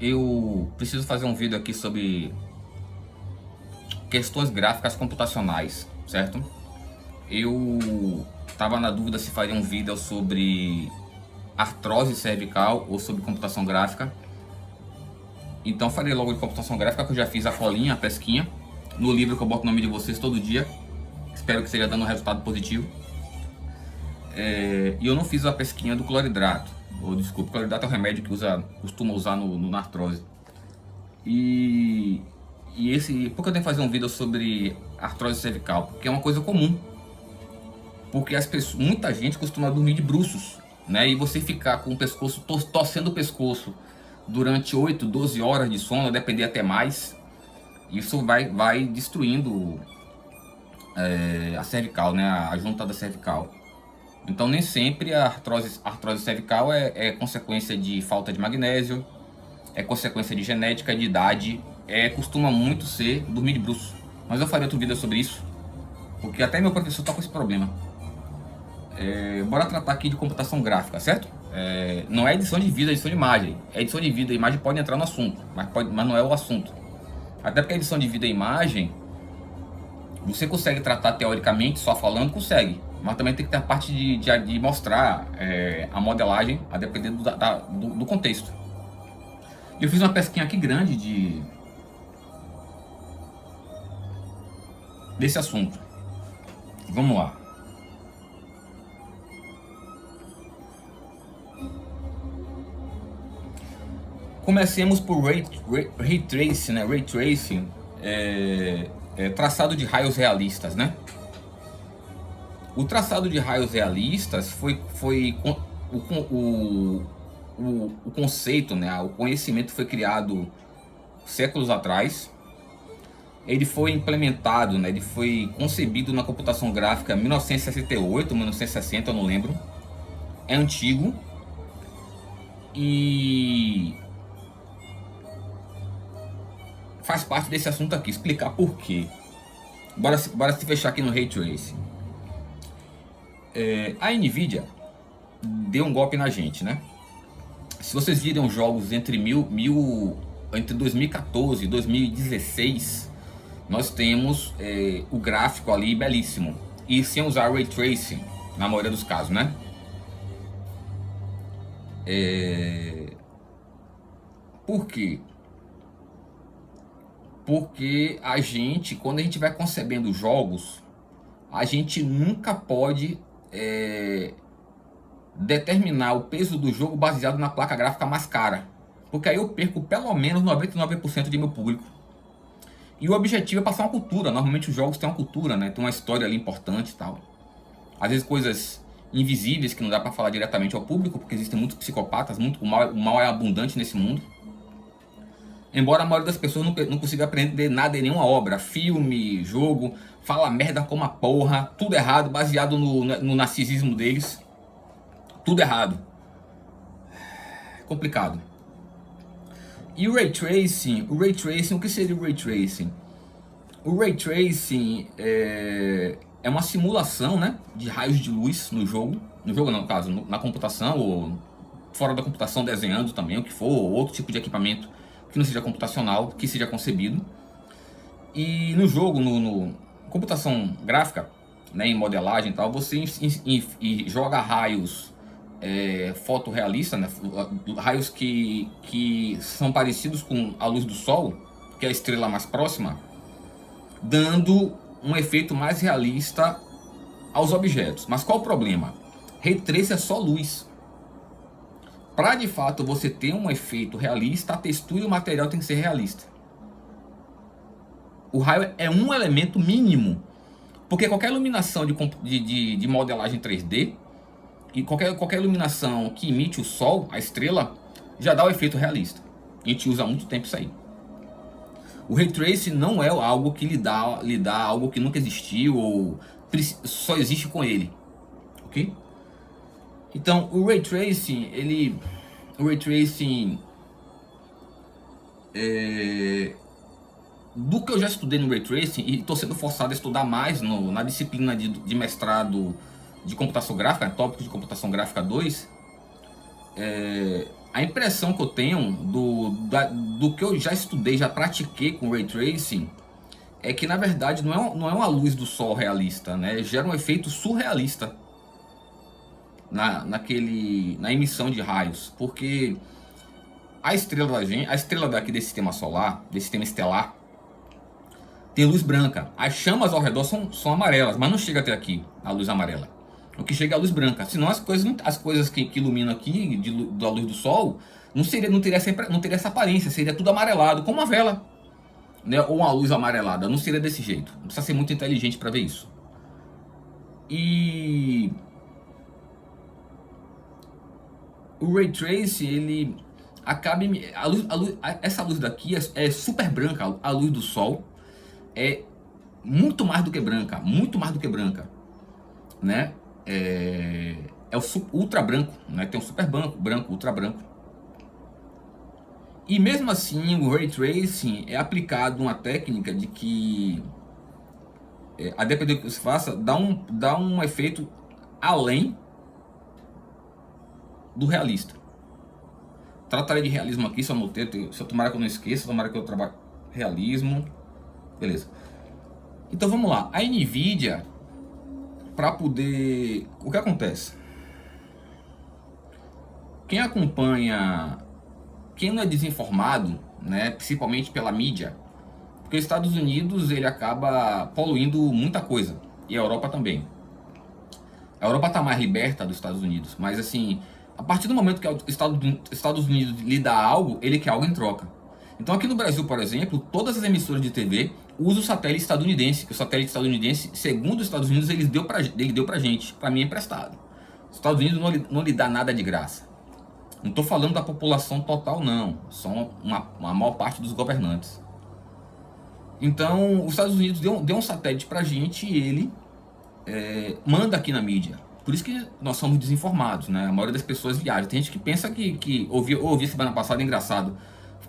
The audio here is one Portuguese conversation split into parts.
Eu preciso fazer um vídeo aqui sobre questões gráficas computacionais, certo? Eu estava na dúvida se faria um vídeo sobre artrose cervical ou sobre computação gráfica. Então falei logo de computação gráfica, que eu já fiz a colinha, a pesquinha, no livro que eu boto o nome de vocês todo dia. Espero que esteja dando um resultado positivo. E eu não fiz a pesquinha do cloridrato. Ou desculpa, cloridrato é o remédio que costuma usar na artrose. Por que eu tenho que fazer um vídeo sobre artrose cervical? Porque é uma coisa comum. Porque muita gente costuma dormir de bruços, né? E você ficar com o pescoço, torcendo o pescoço durante 8, 12 horas de sono, depender até mais, isso vai destruindo a cervical, né? A junta da cervical. Então nem sempre a artrose cervical é consequência de falta de magnésio, é consequência de genética, de idade, costuma muito ser dormir de bruços. Mas eu farei outro vídeo sobre isso, porque até meu professor está com esse problema. Bora tratar aqui de computação gráfica, certo? Não é edição de vídeo, é edição de imagem. Edição de vídeo e imagem pode entrar no assunto, mas não é o assunto. Até porque a edição de vídeo e imagem, você consegue tratar teoricamente, só falando, consegue. Mas também tem que ter a parte de mostrar a modelagem, a depender do contexto. Eu fiz uma pesquinha aqui grande desse assunto. Vamos lá. Comecemos por Ray Tracing, né? Ray Tracing traçado de raios realistas, né? O traçado de raios realistas foi o conceito, né? O conhecimento foi criado séculos atrás. Ele foi implementado, né? Ele foi concebido na computação gráfica em 1968, 1960, eu não lembro. É antigo. E faz parte desse assunto aqui, explicar por quê. Bora se fechar aqui no Ray Tracing. A Nvidia deu um golpe na gente, né? Se vocês virem os jogos entre 2014 e 2016, nós temos o gráfico ali belíssimo. E sem usar Ray Tracing, na maioria dos casos, né? Por quê? Porque quando a gente vai concebendo jogos, a gente nunca pode determinar o peso do jogo baseado na placa gráfica mais cara. Porque aí eu perco pelo menos 99% de meu público. E o objetivo é passar uma cultura. Normalmente os jogos têm uma cultura, né? Tem uma história ali importante e tal. Às vezes coisas invisíveis que não dá para falar diretamente ao público, porque existem muitos psicopatas, o mal é abundante nesse mundo. Embora a maioria das pessoas não consiga aprender nada em nenhuma obra, filme, jogo, fala merda como a porra, tudo errado, baseado no narcisismo deles. Tudo errado. Complicado. E o Ray Tracing, o que seria o Ray Tracing? O Ray Tracing é uma simulação, né, de raios de luz no jogo não, no caso, na computação ou fora da computação, desenhando também, o que for, ou outro tipo de equipamento que não seja computacional, que seja concebido. E no jogo, no computação gráfica, né, em modelagem e tal, você joga raios fotorrealistas, né, raios que são parecidos com a luz do Sol, que é a estrela mais próxima, dando um efeito mais realista aos objetos. Mas qual o problema? Ray Tracing é só luz. Para de fato você ter um efeito realista, a textura e o material tem que ser realista. O raio é um elemento mínimo, porque qualquer iluminação de modelagem 3D e qualquer iluminação que emite o Sol, a estrela, já dá o efeito realista. A gente usa há muito tempo isso aí. O Ray Tracing não é algo que lhe dá algo que nunca existiu ou só existe com ele, ok? Então o Ray Tracing, do que eu já estudei no Ray Tracing, e estou sendo forçado a estudar mais na disciplina de mestrado de computação gráfica, tópico de computação gráfica 2, A impressão que eu tenho do que eu já estudei, já pratiquei com Ray Tracing, é que na verdade não é uma luz do sol realista, né? Gera um efeito surrealista na emissão de raios, porque a estrela daqui desse sistema solar, desse sistema estelar, tem luz branca. As chamas ao redor são amarelas, mas não chega até aqui a luz amarela. O que chega é a luz branca. Senão as coisas que iluminam aqui da luz do sol não teria essa aparência, seria tudo amarelado, como uma vela, né? Ou uma luz amarelada. Não seria desse jeito. Não precisa ser muito inteligente para ver isso. E o Ray Tracing, ele acaba essa luz daqui é super branca. A luz do sol é muito mais do que branca, né? É o ultra branco, né? Tem um super branco, ultra branco. E mesmo assim, o Ray Tracing é aplicado uma técnica de que, a depender do que você faça, dá um efeito além do realista. Tratarei de realismo aqui, se eu anotei, se eu tomara que eu não esqueça, tomara que eu trabalhe realismo. Beleza. Então vamos lá. A NVIDIA, para poder... O que acontece? Quem acompanha... Quem não é desinformado, né, principalmente pela mídia, porque os Estados Unidos ele acaba poluindo muita coisa, e a Europa também. A Europa está mais liberta dos Estados Unidos, mas assim, a partir do momento que os Estados Unidos lhe dá algo, ele quer algo em troca. Então aqui no Brasil, por exemplo, todas as emissoras de TV usam o satélite estadunidense, que o satélite estadunidense, segundo os Estados Unidos, ele deu pra gente, para mim é emprestado. Os Estados Unidos não lhe dá nada de graça. Não estou falando da população total, não. São uma maior parte dos governantes. Então, os Estados Unidos deu um satélite pra gente e ele manda aqui na mídia. Por isso que nós somos desinformados, né? A maioria das pessoas viaja. Tem gente que pensa que ouvi semana passada, engraçado.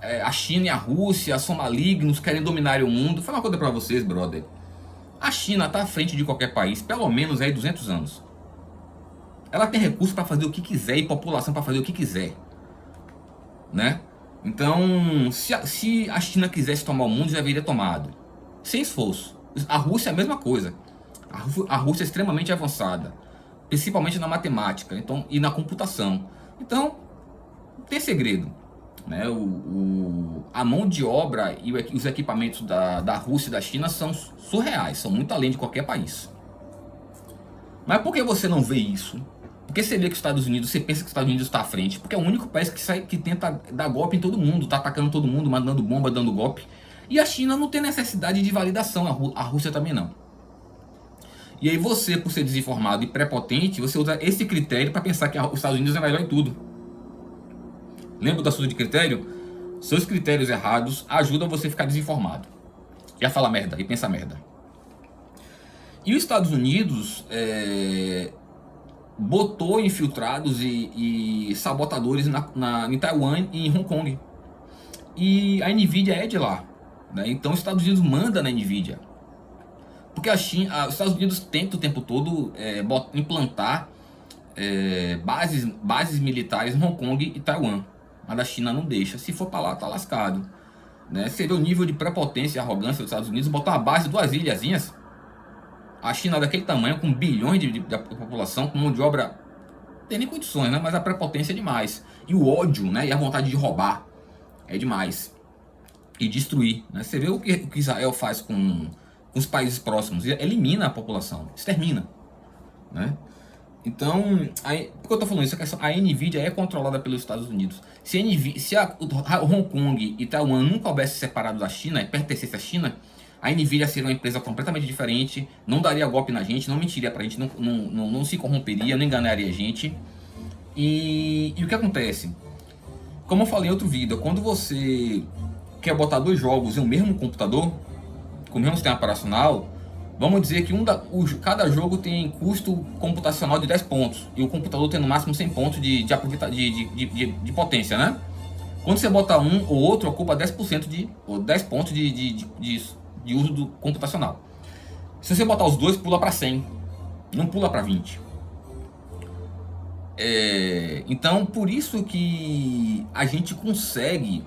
A China e a Rússia são malignos, querem dominar o mundo. Vou falar uma coisa pra vocês, brother. A China tá à frente de qualquer país, pelo menos aí 200 anos. Ela tem recurso para fazer o que quiser e população para fazer o que quiser, né? Então, se a China quisesse tomar o mundo, já haveria tomado, sem esforço. A Rússia é a mesma coisa. A Rússia é extremamente avançada, principalmente na matemática, então, e na computação. Então, não tem segredo, né? A mão de obra e os equipamentos da Rússia e da China são surreais, são muito além de qualquer país. Mas por que você não vê isso? Porque você vê que os Estados Unidos, você pensa que os Estados Unidos está à frente, porque é o único país que tenta dar golpe em todo mundo, tá atacando todo mundo, mandando bomba, dando golpe. E a China não tem necessidade de validação, a Rússia também não. E aí você, por ser desinformado e prepotente, você usa esse critério para pensar que os Estados Unidos é melhor em tudo. Lembra do assunto de critério? Seus critérios errados ajudam você a ficar desinformado. E a falar merda, e pensar merda. E os Estados Unidos botou infiltrados e sabotadores em Taiwan e em Hong Kong. E a NVIDIA é de lá, né? Então os Estados Unidos manda na NVIDIA. Porque os Estados Unidos tentam o tempo todo implantar bases militares em Hong Kong e Taiwan. Mas a China não deixa. Se for para lá, tá lascado, né? Você vê o nível de prepotência e arrogância dos Estados Unidos botar uma base, 2 ilhazinhas. A China daquele tamanho, com bilhões de população, com mão de obra, não tem nem condições, né? Mas a prepotência é demais. E o ódio, né? E a vontade de roubar é demais. E destruir, né? Você vê o que Israel faz com os países próximos. Elimina a população, extermina, né? Então, por que eu tô falando isso? A NVIDIA é controlada pelos Estados Unidos. Se Hong Kong e Taiwan nunca houvesse separado da China e pertencesse à China, a NVIDIA seria uma empresa completamente diferente, não daria golpe na gente, não mentiria pra gente, não se corromperia, não enganaria a gente. E o que acontece? Como eu falei em outro vídeo, quando você quer botar 2 jogos em um mesmo computador, com o mesmo sistema operacional, vamos dizer que cada jogo tem custo computacional de 10 pontos, e o computador tem no máximo 100 pontos de potência, né? Quando você bota um ou outro, ocupa 10% ou 10 pontos de uso do computacional. Se você botar os dois, pula para 100, não pula para 20. Então, por isso que a gente consegue,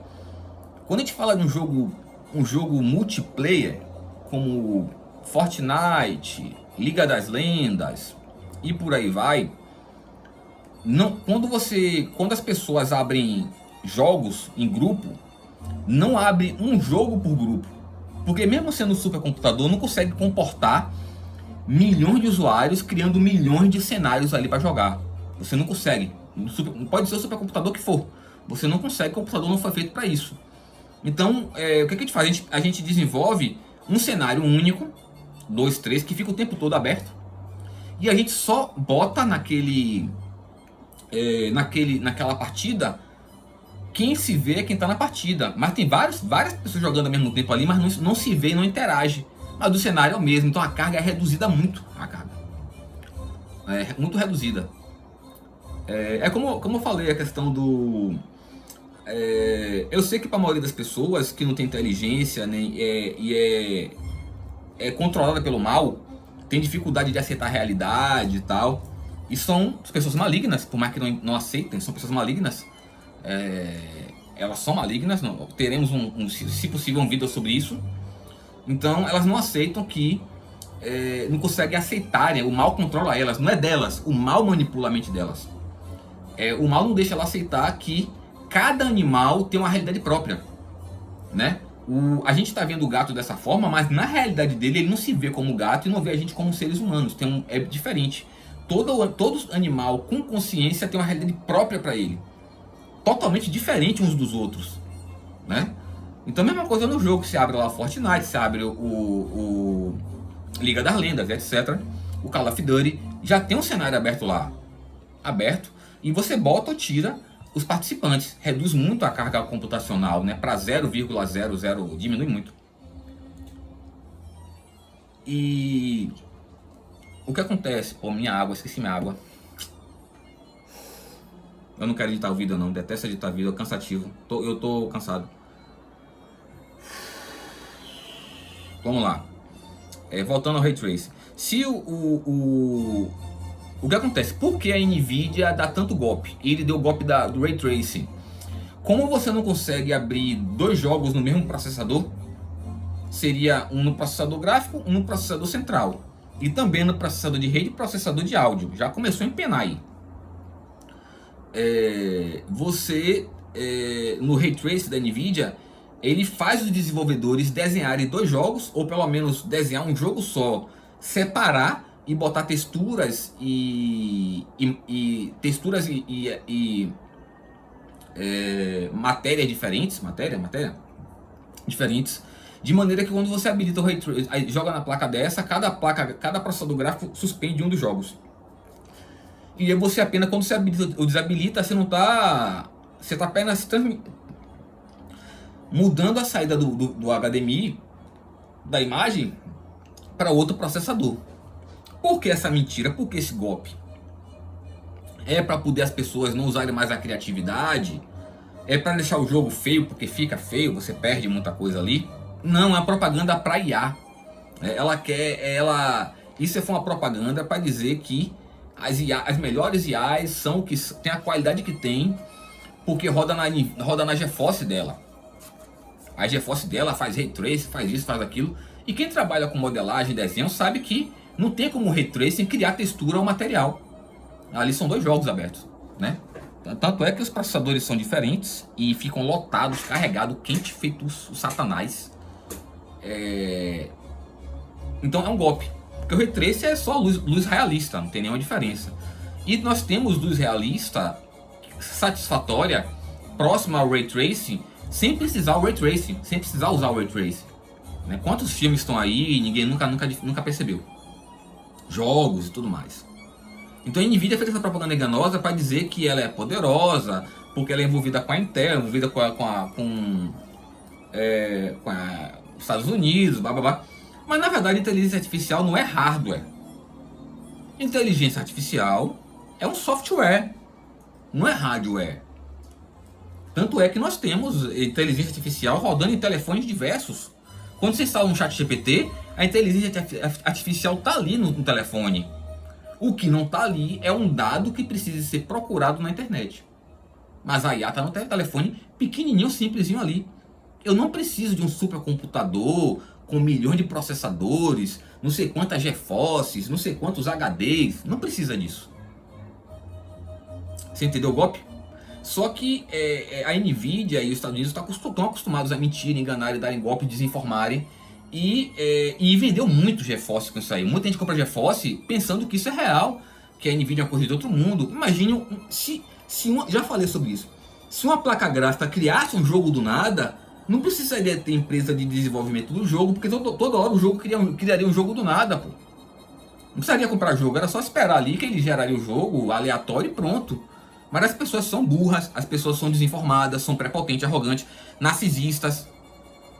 quando a gente fala de um jogo multiplayer, como Fortnite, Liga das Lendas e por aí vai, não, quando as pessoas abrem jogos em grupo, não abre um jogo por grupo, porque mesmo sendo um supercomputador, não consegue comportar milhões de usuários criando milhões de cenários ali para jogar. Você não consegue. Pode ser o supercomputador que for. Você não consegue, o computador não foi feito para isso. Então, o que a gente faz? A gente desenvolve um cenário único, 2, 3, que fica o tempo todo aberto. E a gente só bota naquela partida quem se vê é quem está na partida. Mas tem várias pessoas jogando ao mesmo tempo ali, mas não se vê e não interage. Mas do cenário é o mesmo, então a carga é reduzida muito. A carga é muito reduzida. Como eu falei, a questão do... eu sei que para a maioria das pessoas que não tem inteligência e é controlada pelo mal, tem dificuldade de aceitar a realidade e tal. E são pessoas malignas, por mais que não aceitem, são pessoas malignas. Elas são malignas, teremos se possível um vídeo sobre isso. Então elas não aceitam que não conseguem aceitar, o mal controla elas, não é delas, o mal manipula a mente delas. O mal não deixa ela aceitar que cada animal tem uma realidade própria, né? A gente está vendo o gato dessa forma, mas na realidade dele ele não se vê como gato e não vê a gente como seres humanos. É diferente. Todo animal com consciência tem uma realidade própria para ele, totalmente diferente uns dos outros, né? Então a mesma coisa no jogo, você abre lá o Fortnite, você abre o Liga das Lendas, etc. O Call of Duty já tem um cenário aberto lá, e você bota ou tira os participantes, reduz muito a carga computacional, né, para 0,00, diminui muito. E o que acontece? Pô, minha água, esqueci minha água. Eu não quero editar o vídeo não, detesto editar vídeo, é cansativo. Eu tô cansado. Vamos lá. Voltando ao Ray Tracing. Se o que acontece? Por que a Nvidia dá tanto golpe? Ele deu o golpe do Ray Tracing. Como você não consegue abrir dois jogos no mesmo processador, seria um no processador gráfico, um no processador central. E também no processador de rede e processador de áudio. Já começou a empenar aí. No Ray Tracing da Nvidia, ele faz os desenvolvedores desenharem dois jogos, ou pelo menos desenhar um jogo só, separar e botar texturas matérias diferentes, diferentes, de maneira que quando você habilita o Ray Tracing, joga na placa dessa, cada processador gráfico suspende um dos jogos. E aí você apenas, quando você habilita ou desabilita, você está apenas mudando a saída do HDMI da imagem para outro processador. Por que essa mentira? Por que esse golpe? É para poder as pessoas não usarem mais a criatividade? É para deixar o jogo feio porque fica feio, você perde muita coisa ali? Não, é uma propaganda para IA. Isso foi uma propaganda para dizer que as melhores IAs são que tem a qualidade que tem, porque roda na GeForce dela. A GeForce dela faz Ray Tracing, faz isso, faz aquilo. E quem trabalha com modelagem e desenho sabe que não tem como o Ray Tracing criar textura ao material. Ali são dois jogos abertos, né? Tanto é que os processadores são diferentes e ficam lotados, carregados, quente, feito o satanás. Então é um golpe. Porque o Ray Tracing é só luz realista, não tem nenhuma diferença. E nós temos luz realista satisfatória, próxima ao Ray Tracing, sem precisar o Ray Tracing, sem precisar usar o Ray Tracing. Né? Quantos filmes estão aí e ninguém nunca percebeu? Jogos e tudo mais. Então a Nvidia fez essa propaganda enganosa para dizer que ela é poderosa, porque ela é envolvida com a Intel, envolvida com os Estados Unidos, blá blá blá. Mas na verdade inteligência artificial não é hardware. Inteligência artificial é um software, não é hardware. Tanto é que nós temos inteligência artificial rodando em telefones diversos. Quando você instala um chat GPT, a inteligência artificial está ali no telefone. O que não está ali é um dado que precisa ser procurado na internet. Mas a IA está no telefone pequenininho, simplesinho ali. Eu não preciso de um supercomputador com milhões de processadores, não sei quantas GeForces, não sei quantos HDs. Não precisa disso. Você entendeu o golpe? Só que a Nvidia e os Estados Unidos estão acostumados a mentir, enganar e darem golpe, desinformarem. E vendeu muito GeForce com isso aí. Muita gente compra GeForce pensando que isso é real, que a Nvidia é uma coisa de outro mundo. Imagine já falei sobre isso. Se uma placa gráfica criasse um jogo do nada, não precisaria ter empresa de desenvolvimento do jogo, porque toda hora o jogo criaria um jogo do nada, pô. Não precisaria comprar jogo, era só esperar ali que ele geraria o jogo aleatório e pronto. Mas as pessoas são burras, as pessoas são desinformadas, são prepotentes, arrogantes, narcisistas,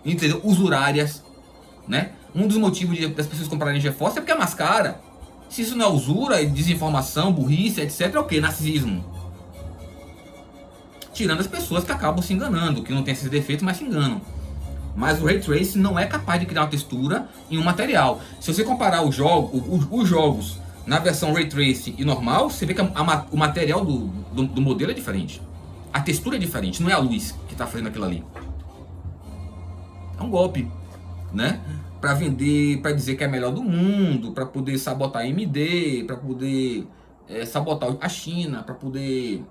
entendeu? Usurárias, né? Um dos motivos das pessoas comprarem GeForce é porque é mais cara. Se isso não é usura, desinformação, burrice, etc, é o que? Narcisismo. Tirando as pessoas que acabam se enganando, que não tem esses defeitos, mas se enganam. Mas o Ray Tracing não é capaz de criar uma textura em um material. Se você comparar os jogos na versão Ray Tracing e normal, você vê que o material do modelo é diferente. A textura é diferente, não é a luz que está fazendo aquilo ali. É um golpe, né? Para vender, para dizer que é melhor do mundo, para poder sabotar a AMD, para poder sabotar a China, para poder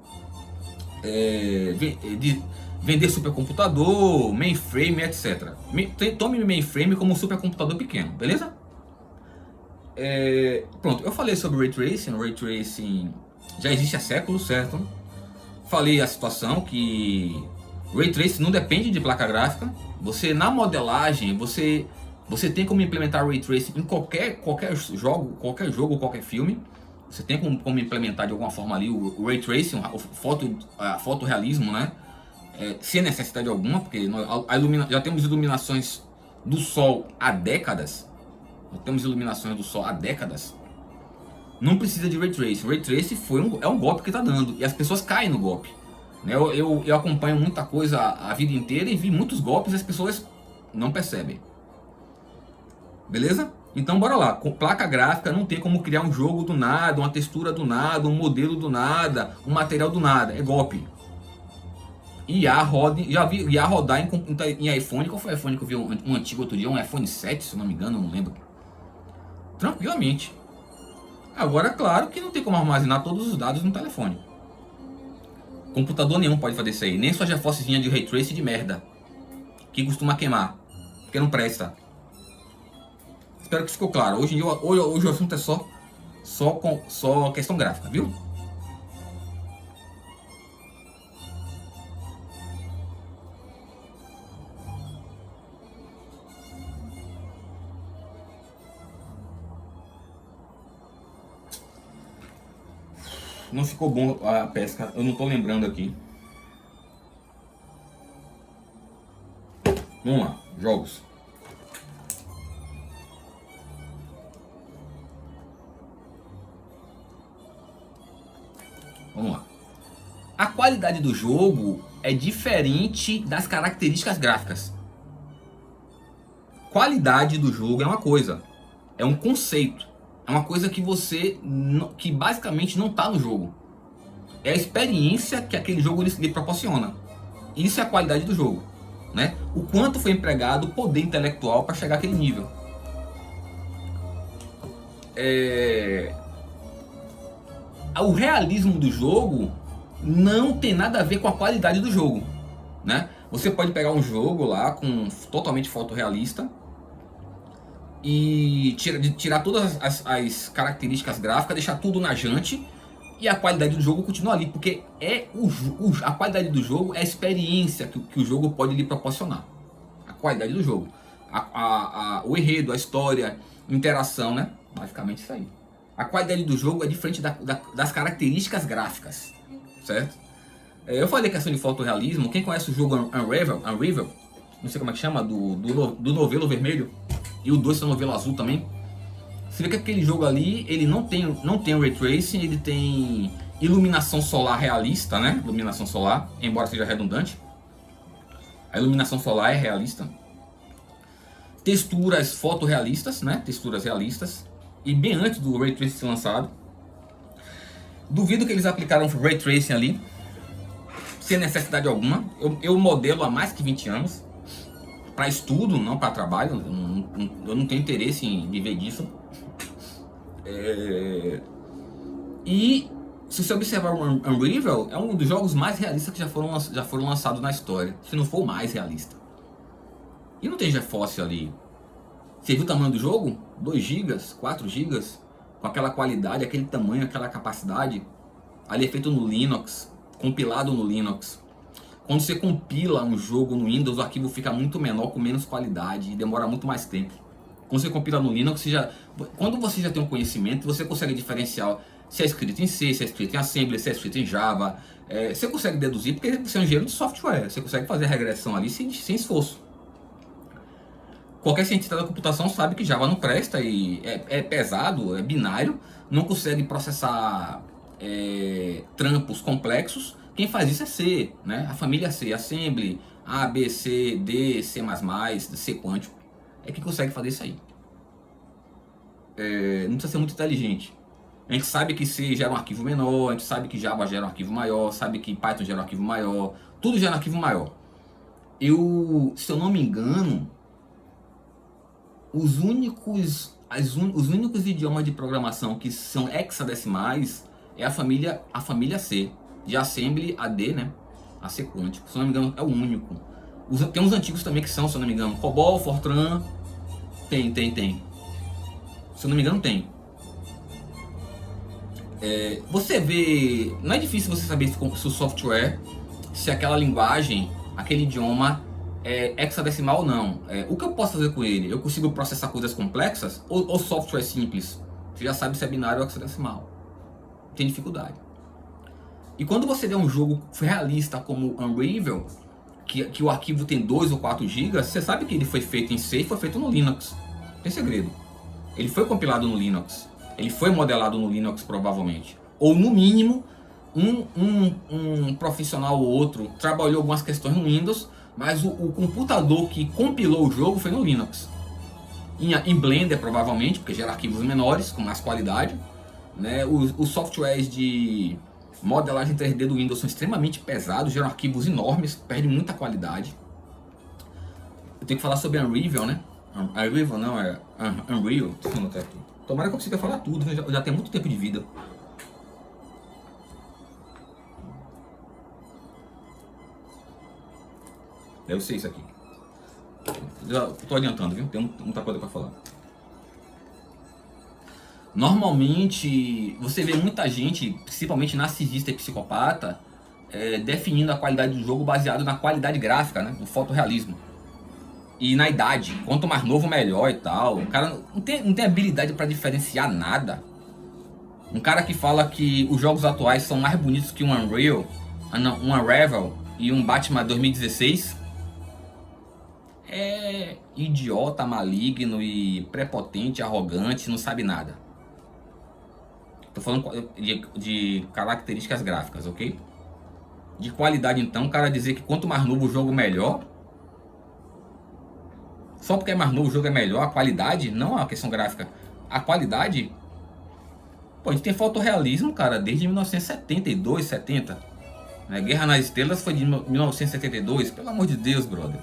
vender supercomputador, mainframe, etc. Tome mainframe como um supercomputador pequeno, beleza? Pronto, eu falei sobre Ray Tracing. O Ray Tracing já existe há séculos, certo? Falei a situação que Ray Tracing não depende de placa gráfica. Você na modelagem, você tem como implementar Ray Tracing em qualquer jogo, qualquer filme. Você tem como implementar de alguma forma ali o Ray Tracing, o fotorrealismo, né? Sem necessidade alguma, porque já temos iluminações do Sol há décadas. Não precisa de Ray Tracing. Ray Tracing é um golpe que está dando, e as pessoas caem no golpe. Eu acompanho muita coisa a vida inteira e vi muitos golpes e as pessoas não percebem. Beleza? Então bora lá. Com placa gráfica não tem como criar um jogo do nada, uma textura do nada, um modelo do nada, um material do nada. É golpe. Já vi IA rodar em iPhone. Qual foi o iPhone que eu vi um antigo outro dia? Um iPhone 7, se eu não me engano, não lembro. Tranquilamente. Agora, claro que não tem como armazenar todos os dados no telefone. Computador nenhum pode fazer isso aí. Nem sua GeForcezinha de Ray Tracing de merda, que costuma queimar, porque não presta. Espero que ficou claro. Hoje o assunto é só questão gráfica, viu? Não ficou bom a pesca, eu não tô lembrando aqui. Vamos lá, jogos. Vamos lá. A qualidade do jogo é diferente das características gráficas. Qualidade do jogo é uma coisa, é um conceito, é uma coisa que que basicamente não está no jogo. É a experiência que aquele jogo lhe proporciona. Isso é a qualidade do jogo, né? O quanto foi empregado o poder intelectual para chegar àquele nível. O realismo do jogo não tem nada a ver com a qualidade do jogo, né? Você pode pegar um jogo lá totalmente fotorrealista e tirar todas as características gráficas, deixar tudo na jante, e a qualidade do jogo continua ali, porque a qualidade do jogo é a experiência que o jogo pode lhe proporcionar. A qualidade do jogo, o enredo, a história, interação, né? Basicamente isso aí. A qualidade do jogo é diferente das características gráficas, certo? Eu falei questão de fotorrealismo. Quem conhece o jogo Unravel, não sei como é que chama, do novelo vermelho, e o 2 é o novelo azul também. Você vê que aquele jogo ali, ele não tem Ray Tracing, ele tem iluminação solar realista, né? Iluminação solar, embora seja redundante. A iluminação solar é realista. Texturas fotorrealistas, né? Texturas realistas. E bem antes do Ray Tracing ser lançado. Duvido que eles aplicaram Ray Tracing ali, sem necessidade alguma. Eu modelo há mais que 20 anos, para estudo, não para trabalho. Eu não tenho interesse em viver disso. E se você observar o Unravel, é um dos jogos mais realistas que já foram lançados na história, se não for o mais realista. E não tem GeForce ali. Você viu o tamanho do jogo? 2 GB, 4 GB, com aquela qualidade, aquele tamanho, aquela capacidade. Ali é feito no Linux, compilado no Linux. Quando você compila um jogo no Windows, o arquivo fica muito menor, com menos qualidade e demora muito mais tempo. Quando você compila no Linux, quando você já tem um conhecimento, você consegue diferenciar se é escrito em C, se é escrito em Assembly, se é escrito em Java. Você consegue deduzir porque você é um engenheiro de software. Você consegue fazer a regressão ali sem esforço. Qualquer cientista da computação sabe que Java não presta e é pesado, é binário, não consegue processar trampos complexos. Quem faz isso é C, né? A família C, Assembly, A, B, C, D, C++, C quântico. É que consegue fazer isso aí. Não precisa ser muito inteligente. A gente sabe que C gera um arquivo menor, a gente sabe que Java gera um arquivo maior, sabe que Python gera um arquivo maior, tudo gera um arquivo maior. Se eu não me engano, os únicos idiomas de programação que são hexadecimais é a família C. De Assembly a D, né? A C quântico. Se eu não me engano, é o único. Tem uns antigos também que são, se eu não me engano, COBOL, Fortran. Tem. Se eu não me engano, tem. Você vê... Não é difícil você saber se o software, se aquela linguagem, aquele idioma é hexadecimal ou não. O que eu posso fazer com ele? Eu consigo processar coisas complexas ou software simples? Você já sabe se é binário ou hexadecimal. Tem dificuldade. E quando você vê um jogo realista como Unravel, que o arquivo tem 2 ou 4 GB, você sabe que ele foi feito em C e foi feito no Linux. Tem segredo. Ele foi compilado no Linux. Ele foi modelado no Linux, provavelmente. Ou, no mínimo, um profissional ou outro trabalhou algumas questões no Windows, mas o computador que compilou o jogo foi no Linux. Em Blender, provavelmente, porque gera arquivos menores, com mais qualidade. Né? Os softwares de modelagem 3D do Windows são extremamente pesados, geram arquivos enormes, perdem muita qualidade. Eu tenho que falar sobre Unravel, né? Unravel não, é Unreal. Tomara que eu consiga falar tudo, eu já tenho muito tempo de vida. Deve ser isso aqui. Já tô adiantando, viu? Tem muita coisa para falar. Normalmente, você vê muita gente, principalmente narcisista e psicopata, definindo a qualidade do jogo baseado na qualidade gráfica, né? No fotorrealismo. E na idade. Quanto mais novo, melhor e tal. O cara não tem habilidade para diferenciar nada. Um cara que fala que os jogos atuais são mais bonitos que um Unreal, um Unravel e um Batman 2016... é idiota, maligno e prepotente, arrogante, não sabe nada. Tô falando de características gráficas, ok? De qualidade, então, o cara dizer que quanto mais novo o jogo, melhor. Só porque é mais novo o jogo é melhor, a qualidade, não a questão gráfica. A qualidade... Pô, a gente tem fotorrealismo, cara, desde 1972, 70. Né? Guerra nas Estrelas foi de 1972, pelo amor de Deus, brother.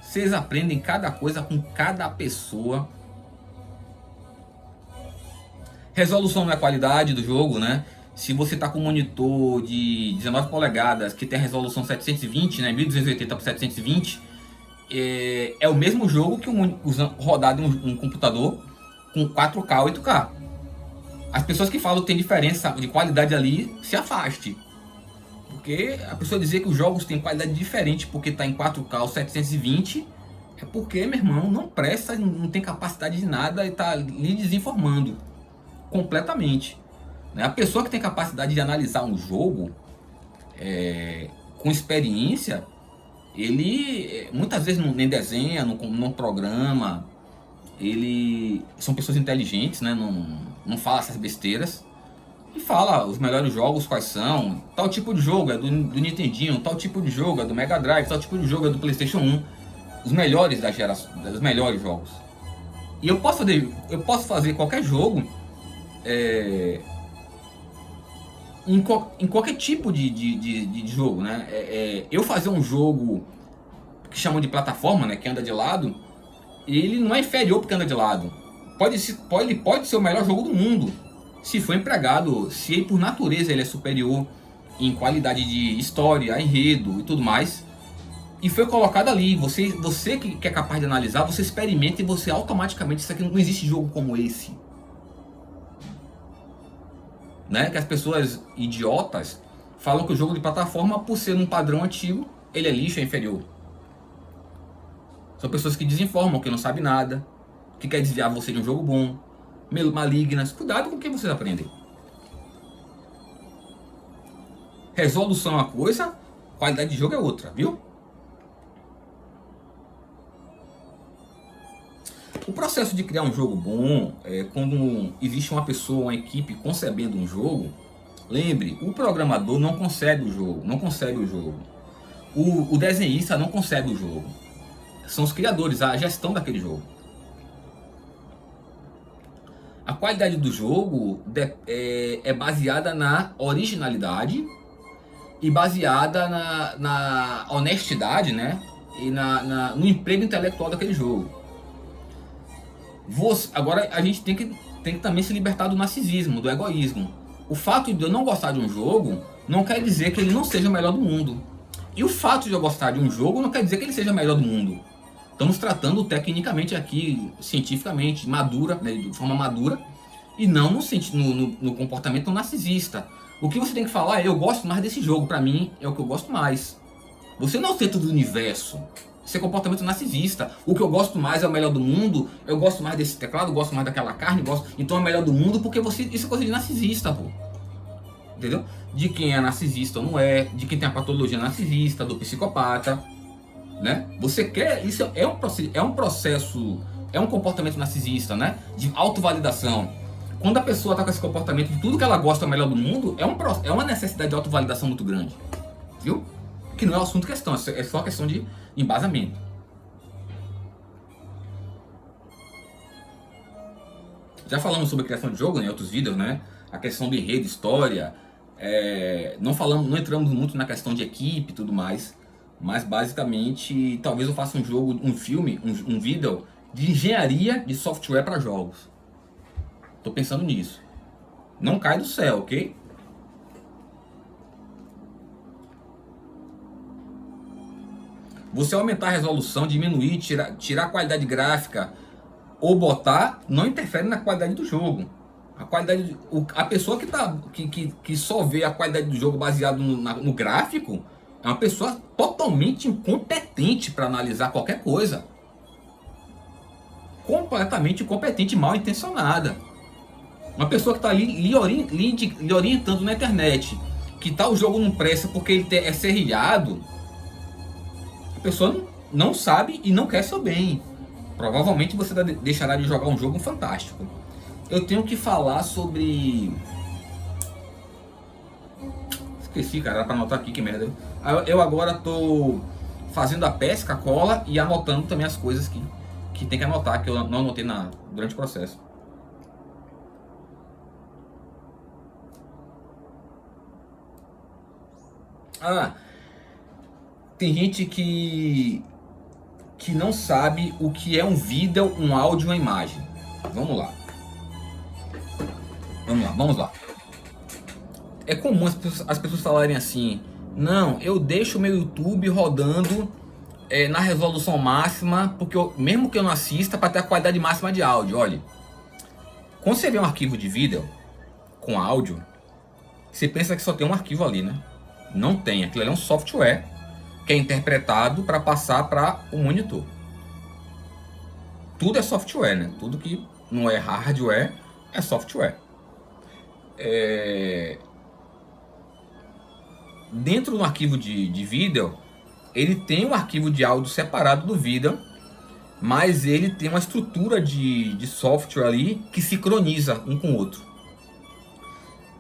Vocês aprendem cada coisa com cada pessoa. Resolução não é qualidade do jogo, né? Se você tá com um monitor de 19 polegadas que tem a resolução 720, né? 1280 por 720, é o mesmo jogo que rodado em um computador com 4K ou 8K. As pessoas que falam que tem diferença de qualidade ali, se afaste. Porque a pessoa dizer que os jogos têm qualidade diferente porque tá em 4K ou 720, é porque, meu irmão, não presta, não tem capacidade de nada e tá lhe desinformando completamente. A pessoa que tem capacidade de analisar um jogo com experiência, ele muitas vezes nem desenha, não programa, são pessoas inteligentes, né? Não fala essas besteiras e fala os melhores jogos quais são. Tal tipo de jogo é do Nintendinho, tal tipo de jogo é do Mega Drive, tal tipo de jogo é do PlayStation 1. Os melhores da geração, os melhores jogos. E eu posso fazer qualquer jogo em qualquer tipo de jogo, né? Eu fazer um jogo que chamam de plataforma, né, que anda de lado, ele não é inferior porque anda de lado. Pode ser o melhor jogo do mundo, se for empregado, se ele, por natureza ele é superior em qualidade de história, enredo e tudo mais, e foi colocado ali. Você que é capaz de analisar, você experimenta e você automaticamente, isso aqui não existe jogo como esse. Né? Que as pessoas idiotas falam que o jogo de plataforma, por ser um padrão antigo, ele é lixo, é inferior. São pessoas que desinformam, que não sabem nada, que quer desviar você de um jogo bom, malignas. Cuidado com o que vocês aprendem. Resolução é uma coisa, qualidade de jogo é outra, viu? O processo de criar um jogo bom, quando existe uma pessoa, uma equipe concebendo um jogo, lembre, o programador não concebe o jogo, não concebe o jogo. O desenhista não concebe o jogo. São os criadores, a gestão daquele jogo. A qualidade do jogo é baseada na originalidade e baseada na honestidade, né? E no emprego intelectual daquele jogo. Agora a gente tem que também se libertar do narcisismo, do egoísmo. O fato de eu não gostar de um jogo não quer dizer que ele não seja o melhor do mundo. E o fato de eu gostar de um jogo não quer dizer que ele seja o melhor do mundo. Estamos tratando tecnicamente aqui, cientificamente, madura, né, de forma madura, e não no comportamento narcisista. O que você tem que falar é: eu gosto mais desse jogo, pra mim é o que eu gosto mais. Você não é o centro do universo. Isso é comportamento narcisista. O que eu gosto mais é o melhor do mundo. Eu gosto mais desse teclado, gosto mais daquela carne, então é o melhor do mundo, porque isso é coisa de narcisista, pô. Entendeu? De quem é narcisista ou não é, de quem tem a patologia narcisista, do psicopata, né? Você quer, isso é um processo, é um comportamento narcisista, né? De autovalidação. Quando a pessoa está com esse comportamento de tudo que ela gosta é o melhor do mundo, é uma necessidade de autovalidação muito grande, viu? Que não é o assunto questão, é só questão de embasamento. Já falamos sobre a criação de jogo, né, em outros vídeos, né? A questão do enredo, história. Não entramos muito na questão de equipe e tudo mais. Mas basicamente, talvez eu faça um jogo, um filme, um vídeo de engenharia de software para jogos. Tô pensando nisso. Não cai do céu, ok? Você aumentar a resolução, diminuir, tirar a qualidade gráfica ou botar, não interfere na qualidade do jogo. A pessoa que só vê a qualidade do jogo baseado no gráfico é uma pessoa totalmente incompetente para analisar qualquer coisa. Completamente incompetente, mal intencionada. Uma pessoa que está ali lhe orientando na internet que tal jogo não presta porque ele é serrilhado. A pessoa não sabe e não quer seu bem. Provavelmente você deixará de jogar um jogo fantástico. Eu tenho que falar sobre... Esqueci, cara, era pra anotar aqui, que merda. Eu agora tô fazendo a pesca, a cola e anotando também as coisas que tem que anotar, que eu não anotei durante o processo. Tem gente que não sabe o que é um vídeo, um áudio, uma imagem. Vamos lá. É comum as pessoas falarem assim: não, eu deixo o meu YouTube rodando na resolução máxima, porque mesmo que eu não assista, para ter a qualidade máxima de áudio. Olha, quando você vê um arquivo de vídeo com áudio, você pensa que só tem um arquivo ali, né? Não tem, aquilo ali é um software que é interpretado para passar para o monitor. Tudo é software, né? Tudo que não é hardware é software. Dentro do arquivo de vídeo, ele tem um arquivo de áudio separado do vídeo, mas ele tem uma estrutura de software ali que sincroniza um com o outro.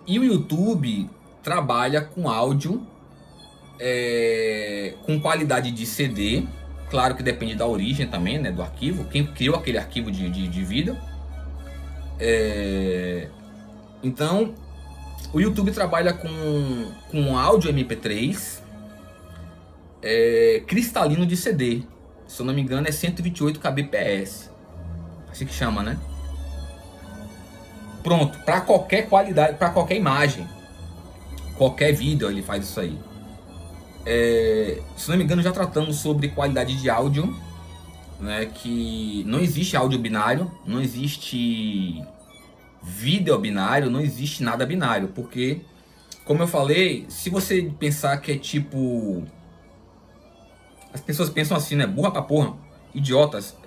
E o YouTube trabalha com áudio com qualidade de CD. Claro que depende da origem também, né, do arquivo. Quem criou aquele arquivo de vídeo. Então, O YouTube trabalha com áudio MP3 cristalino de CD. Se eu não me engano é 128 kbps. Assim que chama, né? Pronto, para qualquer qualidade, para qualquer imagem, qualquer vídeo ele faz isso aí. Se não me engano já tratamos sobre qualidade de áudio, né? Que não existe áudio binário, não existe vídeo binário, não existe nada binário, porque, como eu falei, se você pensar que é tipo, as pessoas pensam assim, né? Burra pra porra, idiotas,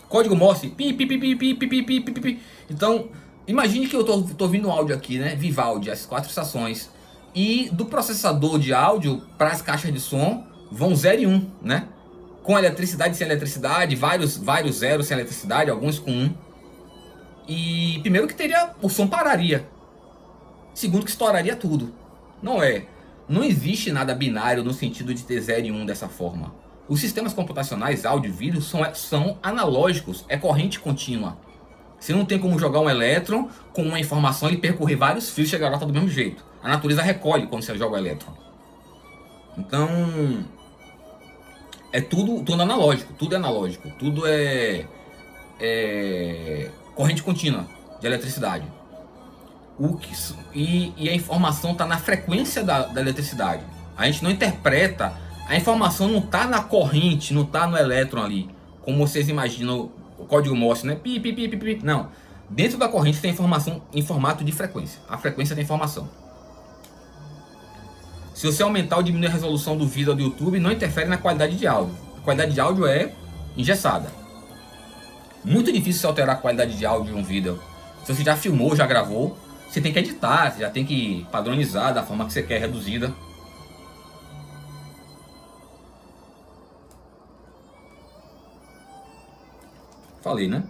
código Morse, pi, pi, pi, pi, pi, pi, pi, pi, pi, pi. Então, imagine que eu tô ouvindo um áudio aqui, né? Vivaldi, as 4 estações, e do processador de áudio para as caixas de som vão 0 e 1, né? Com eletricidade, sem eletricidade, vários zeros sem eletricidade, alguns com 1. E primeiro que o som pararia. Segundo que estouraria tudo. Não existe nada binário no sentido de ter 0 e 1 dessa forma. Os sistemas computacionais, áudio e vídeo, são analógicos, é corrente contínua. Você não tem como jogar um elétron com uma informação e percorrer vários fios e chegar lá do mesmo jeito. A natureza recolhe quando você joga o elétron. Então, é tudo analógico, tudo é analógico, tudo é corrente contínua de eletricidade. E a informação está na frequência da eletricidade. A gente não interpreta, a informação não está na corrente, não está no elétron ali, como vocês imaginam o código Morse, né? Pi, pi, pi, pi, pi. Não. Dentro da corrente tem informação em formato de frequência. A frequência da informação. Se você aumentar ou diminuir a resolução do vídeo do YouTube, não interfere na qualidade de áudio. A qualidade de áudio é engessada. Muito difícil você alterar a qualidade de áudio de um vídeo. Se você já filmou, já gravou, você tem que editar, você já tem que padronizar da forma que você quer, reduzida. Falei, né?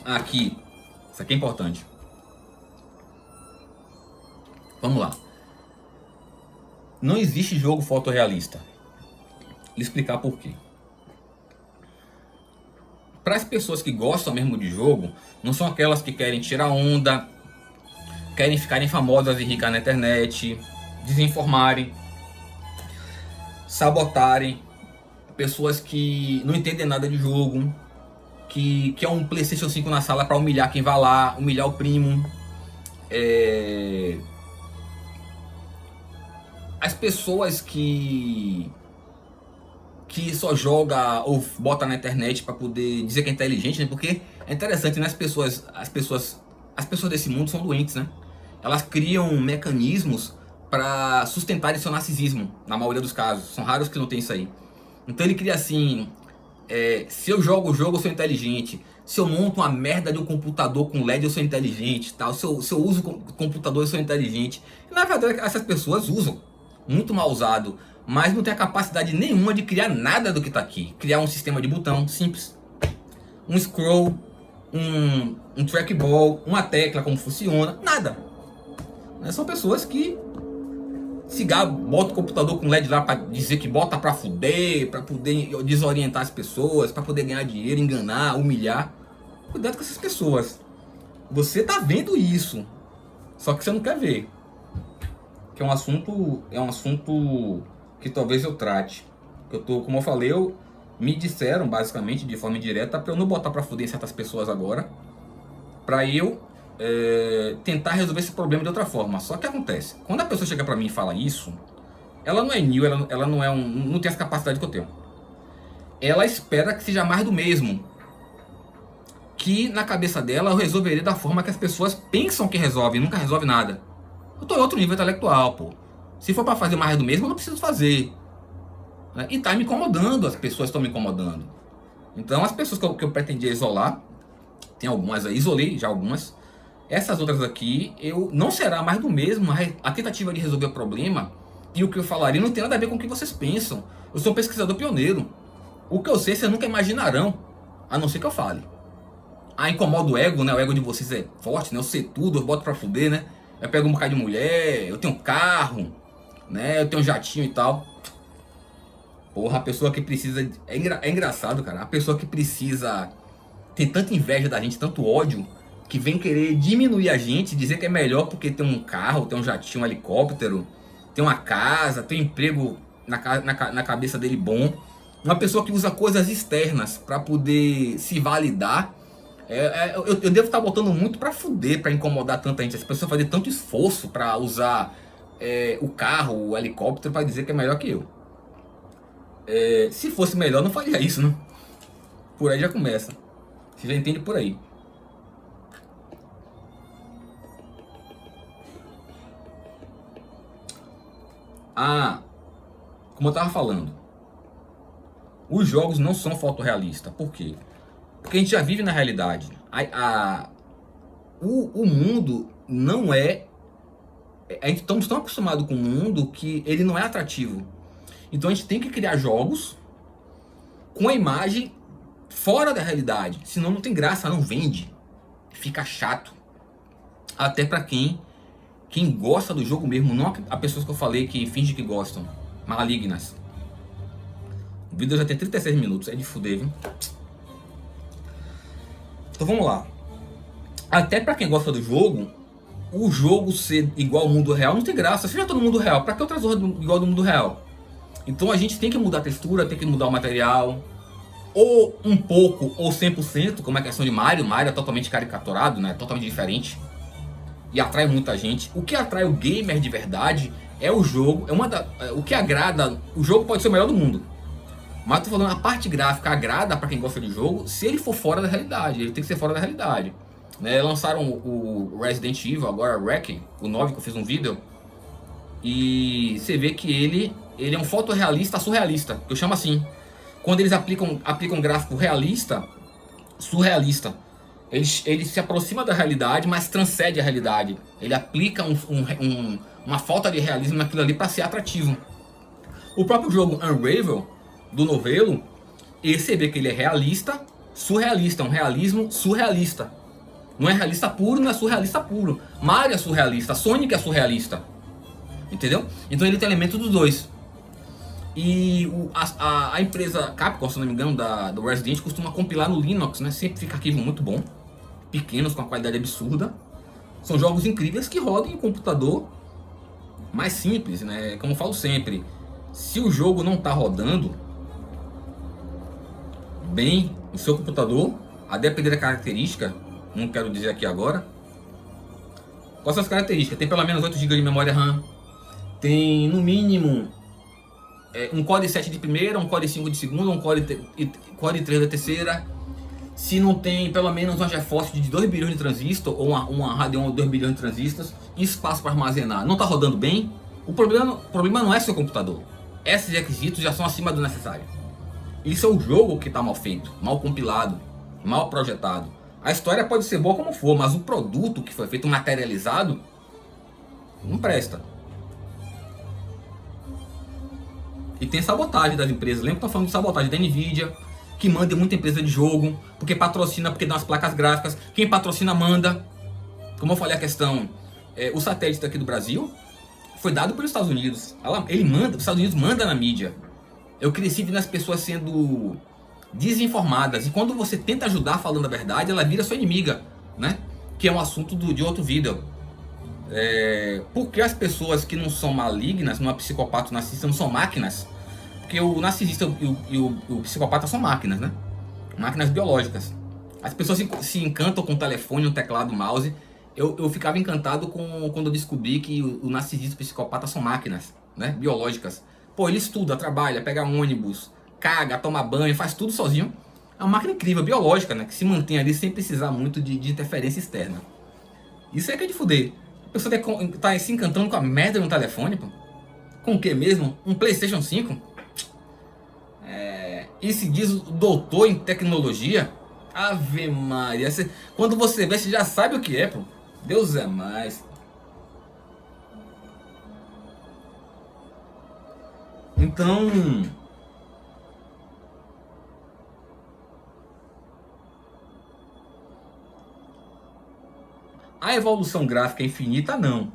Aqui, isso aqui é importante. Vamos lá. Não existe jogo fotorrealista. Vou explicar por quê. Para as pessoas que gostam mesmo de jogo, não são aquelas que querem tirar onda, querem ficarem famosas e ricas na internet, desinformarem, sabotarem, pessoas que não entendem nada de jogo, que é um PlayStation 5 na sala para humilhar quem vai lá, humilhar o primo. As pessoas que só joga ou bota na internet para poder dizer que é inteligente, né? Porque é interessante, né? As pessoas desse mundo são doentes, né? Elas criam mecanismos para sustentar seu narcisismo, na maioria dos casos. São raros que não tem isso aí. Então ele cria assim: se eu jogo o jogo, eu sou inteligente. Se eu monto uma merda de um computador com LED, eu sou inteligente, tal. Se eu uso o computador, eu sou inteligente. E, na verdade, essas pessoas usam, muito mal usado, mas não tem a capacidade nenhuma de criar nada do que está aqui. Criar um sistema de botão simples, um scroll, um trackball, uma tecla, como funciona, nada. São pessoas que bota o computador com LED lá para dizer que bota para fuder, para poder desorientar as pessoas, para poder ganhar dinheiro, enganar, humilhar. Cuidado com essas pessoas. Você tá vendo isso, só que você não quer ver. Que é um assunto que talvez eu trate. Como eu falei, me disseram basicamente de forma indireta para eu não botar para fuder certas pessoas agora, para eu tentar resolver esse problema de outra forma. Só que acontece, quando a pessoa chega para mim e fala isso, ela não é new, ela não tem essa capacidade que eu tenho. Ela espera que seja mais do mesmo, que na cabeça dela eu resolveria da forma que as pessoas pensam que resolve, nunca resolve nada. Eu tô em outro nível intelectual, pô. Se for para fazer mais do mesmo, eu não preciso fazer. E tá me incomodando, as pessoas estão me incomodando. Então as pessoas que eu pretendia isolar, tem algumas aí, isolei já algumas. Essas outras aqui, não será mais do mesmo. A tentativa de resolver o problema e o que eu falaria não tem nada a ver com o que vocês pensam. Eu sou um pesquisador pioneiro. O que eu sei, vocês nunca imaginarão, a não ser que eu fale. Incomoda o ego, né? O ego de vocês é forte, né? Eu sei tudo, eu boto pra fuder, né? Eu pego um bocado de mulher, eu tenho um carro, né? Eu tenho um jatinho e tal. Porra, a pessoa que precisa... É engraçado, cara. A pessoa que precisa tem tanta inveja da gente, tanto ódio, que vem querer diminuir a gente, dizer que é melhor porque tem um carro, tem um jatinho, um helicóptero, tem uma casa, tem um emprego na cabeça dele bom. Uma pessoa que usa coisas externas para poder se validar. Eu devo estar botando muito para fuder, para incomodar tanta gente. As pessoas fazem tanto esforço para usar o carro, o helicóptero, para dizer que é melhor que eu. Se fosse melhor, não faria isso, né? Por aí já começa. Você já entende por aí. Como eu tava falando, os jogos não são fotorrealistas. Por quê? Porque a gente já vive na realidade. O mundo não é... A gente estamos tão acostumados com o mundo que ele não é atrativo. Então a gente tem que criar jogos com a imagem fora da realidade. Senão não tem graça, não vende. Fica chato. Até pra quem gosta do jogo mesmo. Não a pessoas que eu falei que fingem que gostam. Malignas. O vídeo já tem 36 minutos. É de fuder, viu? Então vamos lá. Até pra quem gosta do jogo, o jogo ser igual ao mundo real não tem graça. Se já tá no mundo real, pra que outras coisas igual do mundo real? Então a gente tem que mudar a textura, tem que mudar o material. Ou um pouco, ou 100%, como é a questão de Mario. Mario é totalmente caricaturado, né? Totalmente diferente. E atrai muita gente. O que atrai o gamer de verdade é o jogo. O que agrada. O jogo pode ser o melhor do mundo. Mas tô falando, a parte gráfica agrada pra quem gosta de jogo se ele for fora da realidade. Ele tem que ser fora da realidade. Né? Lançaram o Resident Evil, agora Wreck, o 9, que eu fiz um vídeo. E você vê que ele é um fotorrealista surrealista, que eu chamo assim. Quando eles aplicam gráfico realista, surrealista. Ele se aproxima da realidade, mas transcende a realidade. Ele aplica uma falta de realismo naquilo ali para ser atrativo. O próprio jogo Unravel, do Novelo, você vê que ele é realista, surrealista. Um realismo surrealista. Não é realista puro, não é surrealista puro. Mario é surrealista, Sonic é surrealista. Entendeu? Então ele tem elementos dos dois. E a empresa Capcom, se não me engano, do Resident, costuma compilar no Linux, né? Sempre fica arquivo muito bom. Pequenos, com uma qualidade absurda. São jogos incríveis que rodam em computador mais simples, né? Como eu falo sempre, se o jogo não está rodando bem no seu computador, a depender da característica, não quero dizer aqui agora, quais são as características? Tem pelo menos 8 GB de memória RAM, tem no mínimo um Core 7 de primeira, um Core 5 de segunda, um Core 3 da terceira. Se não tem pelo menos uma GeForce de 2 bilhões de transistores, ou uma Radeon de 2 bilhões de transistores, espaço para armazenar, não está rodando bem, o problema não é seu computador. Esses requisitos já são acima do necessário. Isso é o jogo que está mal feito, mal compilado, mal projetado. A história pode ser boa como for, mas o produto que foi feito materializado não presta. E tem sabotagem das empresas. Lembra que eu tô falando de sabotagem da Nvidia, que manda em muita empresa de jogo, porque patrocina, porque dá umas placas gráficas. Quem patrocina manda. Como eu falei a questão, o satélite aqui do Brasil foi dado pelos Estados Unidos. Ele manda, os Estados Unidos manda na mídia. Eu cresci vendo as pessoas sendo desinformadas. E quando você tenta ajudar falando a verdade, ela vira sua inimiga, né? Que é um assunto de outro vídeo. Porque as pessoas que não são malignas, não é psicopata, narcisista, não são máquinas. Porque o narcisista e o psicopata são máquinas, né? Máquinas biológicas. As pessoas se encantam com o telefone, o teclado, o mouse. Eu ficava encantado quando eu descobri que o narcisista e o psicopata são máquinas, né? Biológicas. Pô, ele estuda, trabalha, pega ônibus, caga, toma banho, faz tudo sozinho. É uma máquina incrível, biológica, né? Que se mantém ali sem precisar muito de interferência externa. Isso é que é de fuder. A pessoa tá se encantando com a merda no telefone, pô. Com o que mesmo? Um PlayStation 5? E se diz o doutor em tecnologia? Ave Maria. Quando você vê, você já sabe o que é, pô. Deus é mais. Então... a evolução gráfica é infinita, não.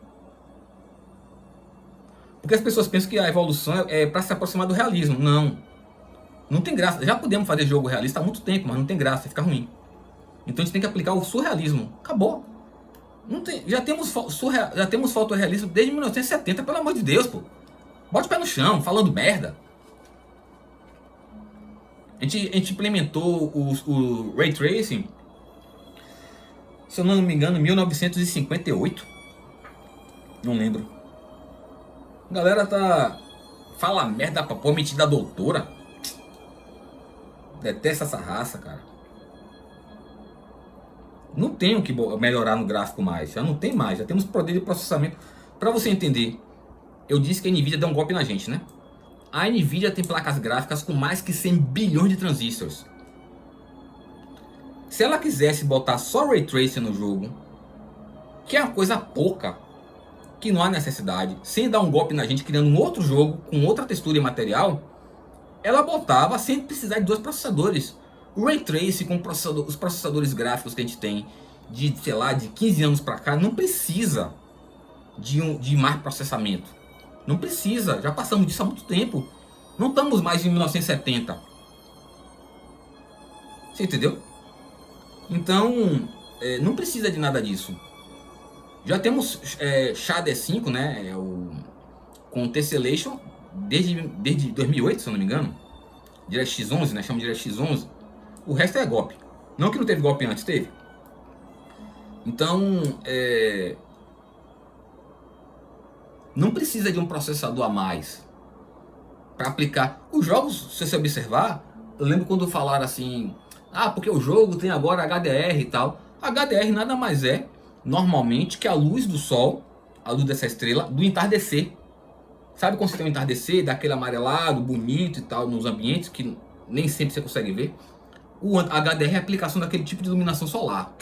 Porque as pessoas pensam que a evolução é para se aproximar do realismo. Não. Não tem graça. Já podemos fazer jogo realista há muito tempo, mas não tem graça, fica ruim. Então a gente tem que aplicar o surrealismo. Acabou. Não tem, já temos fotorrealismo desde 1970, pelo amor de Deus, pô. Bote o pé no chão, falando merda. A gente implementou o Ray Tracing, se eu não me engano, em 1958. Não lembro. A galera fala merda pra pôr mentira da doutora. Detesta essa raça, cara. Não tem o que melhorar no gráfico mais. Já não tem mais. Já temos poder de processamento. Pra você entender, eu disse que a Nvidia deu um golpe na gente, né? A Nvidia tem placas gráficas com mais que 100 bilhões de transistores. Se ela quisesse botar só Ray Tracing no jogo, que é uma coisa pouca, que não há necessidade, sem dar um golpe na gente, criando um outro jogo, com outra textura e material, ela botava sem precisar de dois processadores. O Ray Tracing com os processadores gráficos que a gente tem, sei lá, de 15 anos pra cá, não precisa de mais processamento. Não precisa, já passamos disso há muito tempo. Não estamos mais em 1970. Você entendeu? Então, não precisa de nada disso. Já temos Shader 5, né? Com Tessellation desde 2008, se eu não me engano. DirectX 11, né? Chama de DirectX 11. O resto é golpe. Não que não teve golpe antes, teve. Então, não precisa de um processador a mais para aplicar. Os jogos, se você observar, eu lembro quando falaram assim, porque o jogo tem agora HDR e tal. HDR nada mais é, normalmente, que a luz do sol, a luz dessa estrela, do entardecer. Sabe quando você tem um entardecer, daquele amarelado, bonito e tal, nos ambientes, que nem sempre você consegue ver? O HDR é a aplicação daquele tipo de iluminação solar,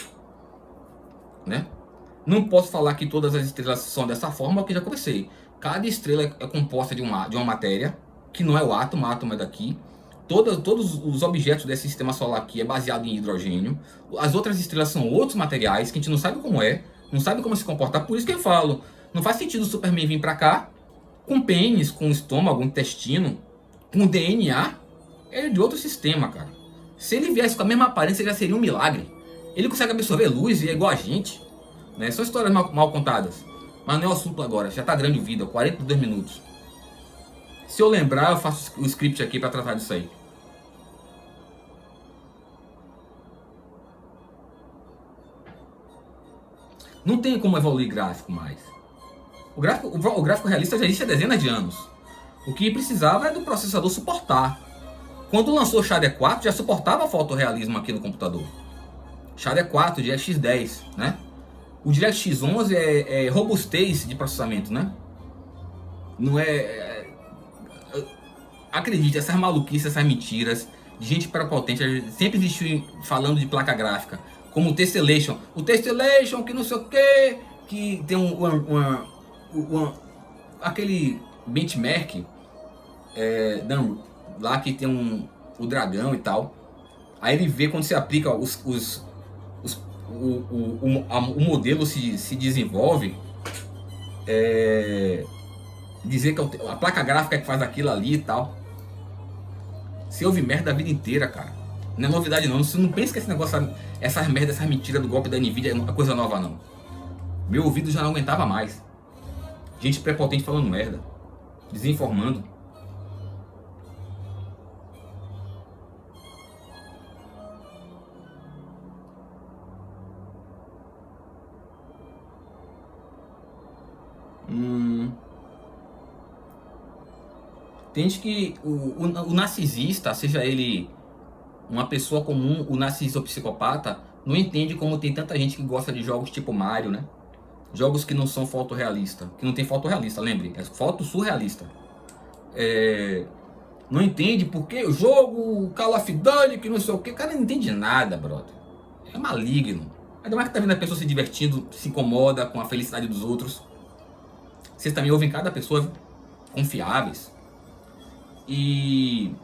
né? Não posso falar que todas as estrelas são dessa forma, porque já comecei. Cada estrela é composta de uma matéria, que não é o átomo é daqui. Todos os objetos desse sistema solar aqui é baseado em hidrogênio. As outras estrelas são outros materiais, que a gente não sabe como não sabe como se comportar. Por isso que eu falo, não faz sentido o Superman vir pra cá, com pênis, com estômago, intestino, com DNA, é de outro sistema, cara. Se ele viesse com a mesma aparência, já seria um milagre. Ele consegue absorver luz e é igual a gente, né? São histórias mal contadas. Mas não é o assunto agora, já tá grande o vídeo, 42 minutos. Se eu lembrar, eu faço o script aqui para tratar disso aí. Não tem como evoluir gráfico mais. O gráfico realista já existe há dezenas de anos. O que precisava é do processador suportar. Quando lançou o Shader 4, já suportava fotorrealismo aqui no computador. Shader 4, DirectX 10, né? O DirectX 11 é robustez de processamento, né? Não acredite, essas maluquices, essas mentiras de gente prepotente, sempre existiu falando de placa gráfica, como o Tessellation. O Tessellation que não sei o que tem aquele benchmark lá que tem o dragão e tal. Aí ele vê quando você aplica o modelo se desenvolve, dizer que a placa gráfica é que faz aquilo ali e tal. Você ouve merda a vida inteira, cara. Não é novidade não. Você não pensa que esse negócio, essas merdas, essas mentiras do golpe da Nvidia é coisa nova não. Meu ouvido já não aguentava mais. Gente prepotente falando merda, desinformando. Tem gente que o narcisista, seja ele uma pessoa comum, o narcisista ou psicopata, não entende como tem tanta gente que gosta de jogos tipo Mario, né? Jogos que não são fotorrealista, que não tem fotorrealista, lembre, é foto surrealista. Não entende porque o jogo Call of Duty, que não sei o que, o cara não entende nada, brother. É maligno. Ainda mais que tá vendo a pessoa se divertindo, se incomoda com a felicidade dos outros. Vocês também ouvem cada pessoa confiáveis. E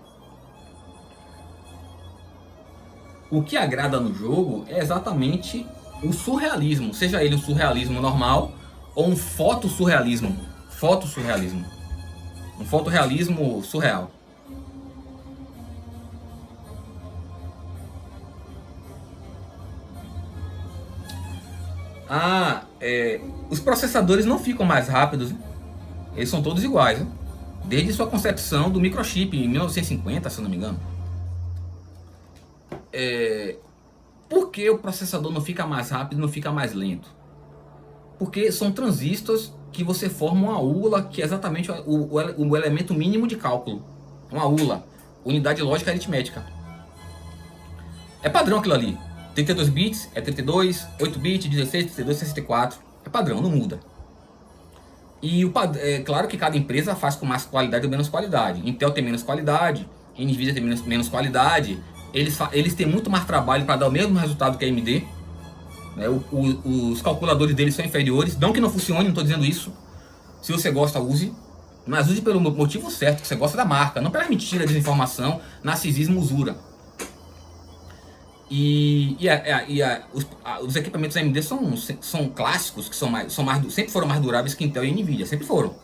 o que agrada no jogo é exatamente o surrealismo, seja ele um surrealismo normal ou um fotossurrealismo. Um fotorrealismo surreal. Os processadores não ficam mais rápidos, né? Eles são todos iguais, né? Desde sua concepção do microchip em 1950, se eu não me engano. Por que o processador não fica mais rápido, não fica mais lento? Porque são transistores que você forma uma ULA, que é exatamente o elemento mínimo de cálculo. Uma ULA, unidade lógica aritmética. É padrão aquilo ali. 32 bits é 32, 8 bits, 16, 32, 64. É padrão, não muda. E é claro que cada empresa faz com mais qualidade ou menos qualidade. Intel tem menos qualidade, Nvidia tem menos qualidade. Eles têm muito mais trabalho para dar o mesmo resultado que a AMD. Né? Os calculadores deles são inferiores. Não que não funcione, não estou dizendo isso. Se você gosta, use. Mas use pelo motivo certo, que você gosta da marca. Não pela mentira, desinformação, narcisismo, usura. Os equipamentos AMD são clássicos, que sempre foram mais duráveis que Intel e Nvidia. Sempre foram.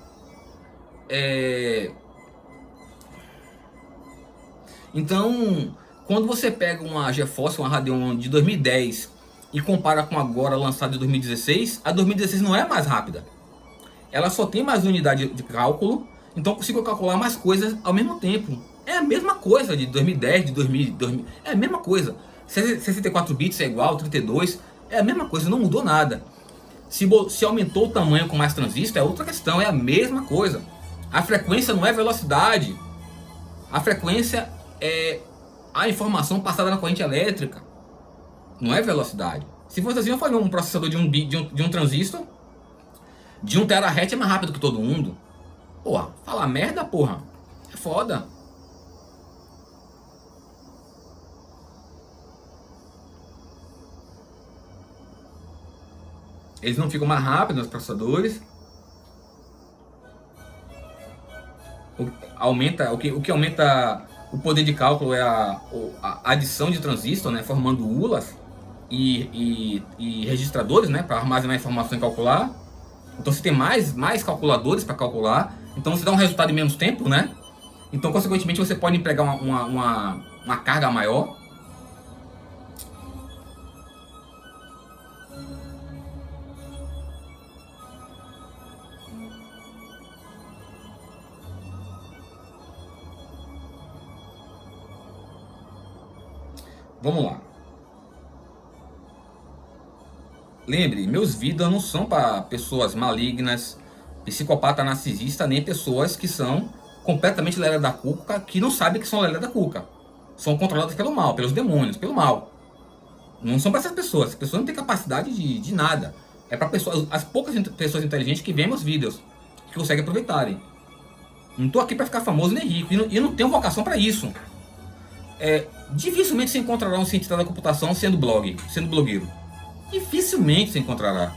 Então, quando você pega uma GeForce, uma Radeon de 2010 e compara com agora lançada de 2016, a 2016 não é mais rápida. Ela só tem mais unidade de cálculo, então eu consigo calcular mais coisas ao mesmo tempo. É a mesma coisa de 2010, de 2000, é a mesma coisa. 64 bits é igual, 32, é a mesma coisa, não mudou nada. Se aumentou o tamanho com mais transistor é outra questão, é a mesma coisa. A frequência não é velocidade. A frequência é a informação passada na corrente elétrica. Não é velocidade. Se fosse assim, eu faria um processador de um transistor de 1 terahertz é mais rápido que todo mundo. Porra, falar merda, porra. É foda. Eles não ficam mais rápidos nos processadores. O que aumenta o poder de cálculo é a adição de transistor, né, formando ULAs e registradores, né, para armazenar informação e calcular. Então você tem mais calculadores para calcular. Então você dá um resultado em menos tempo, né? Então consequentemente você pode empregar uma carga maior. Vamos lá. Lembre, meus vídeos não são para pessoas malignas, psicopata narcisista, nem pessoas que são completamente lelé da cuca, que não sabem que são lelé da cuca. São controladas pelo mal, pelos demônios, pelo mal. Não são para essas pessoas. As pessoas não têm capacidade de nada. É para as poucas pessoas inteligentes que veem meus vídeos, que conseguem aproveitarem. Não estou aqui para ficar famoso nem rico, e não tenho vocação para isso. Dificilmente se encontrará um cientista da computação sendo blogueiro. Dificilmente se encontrará,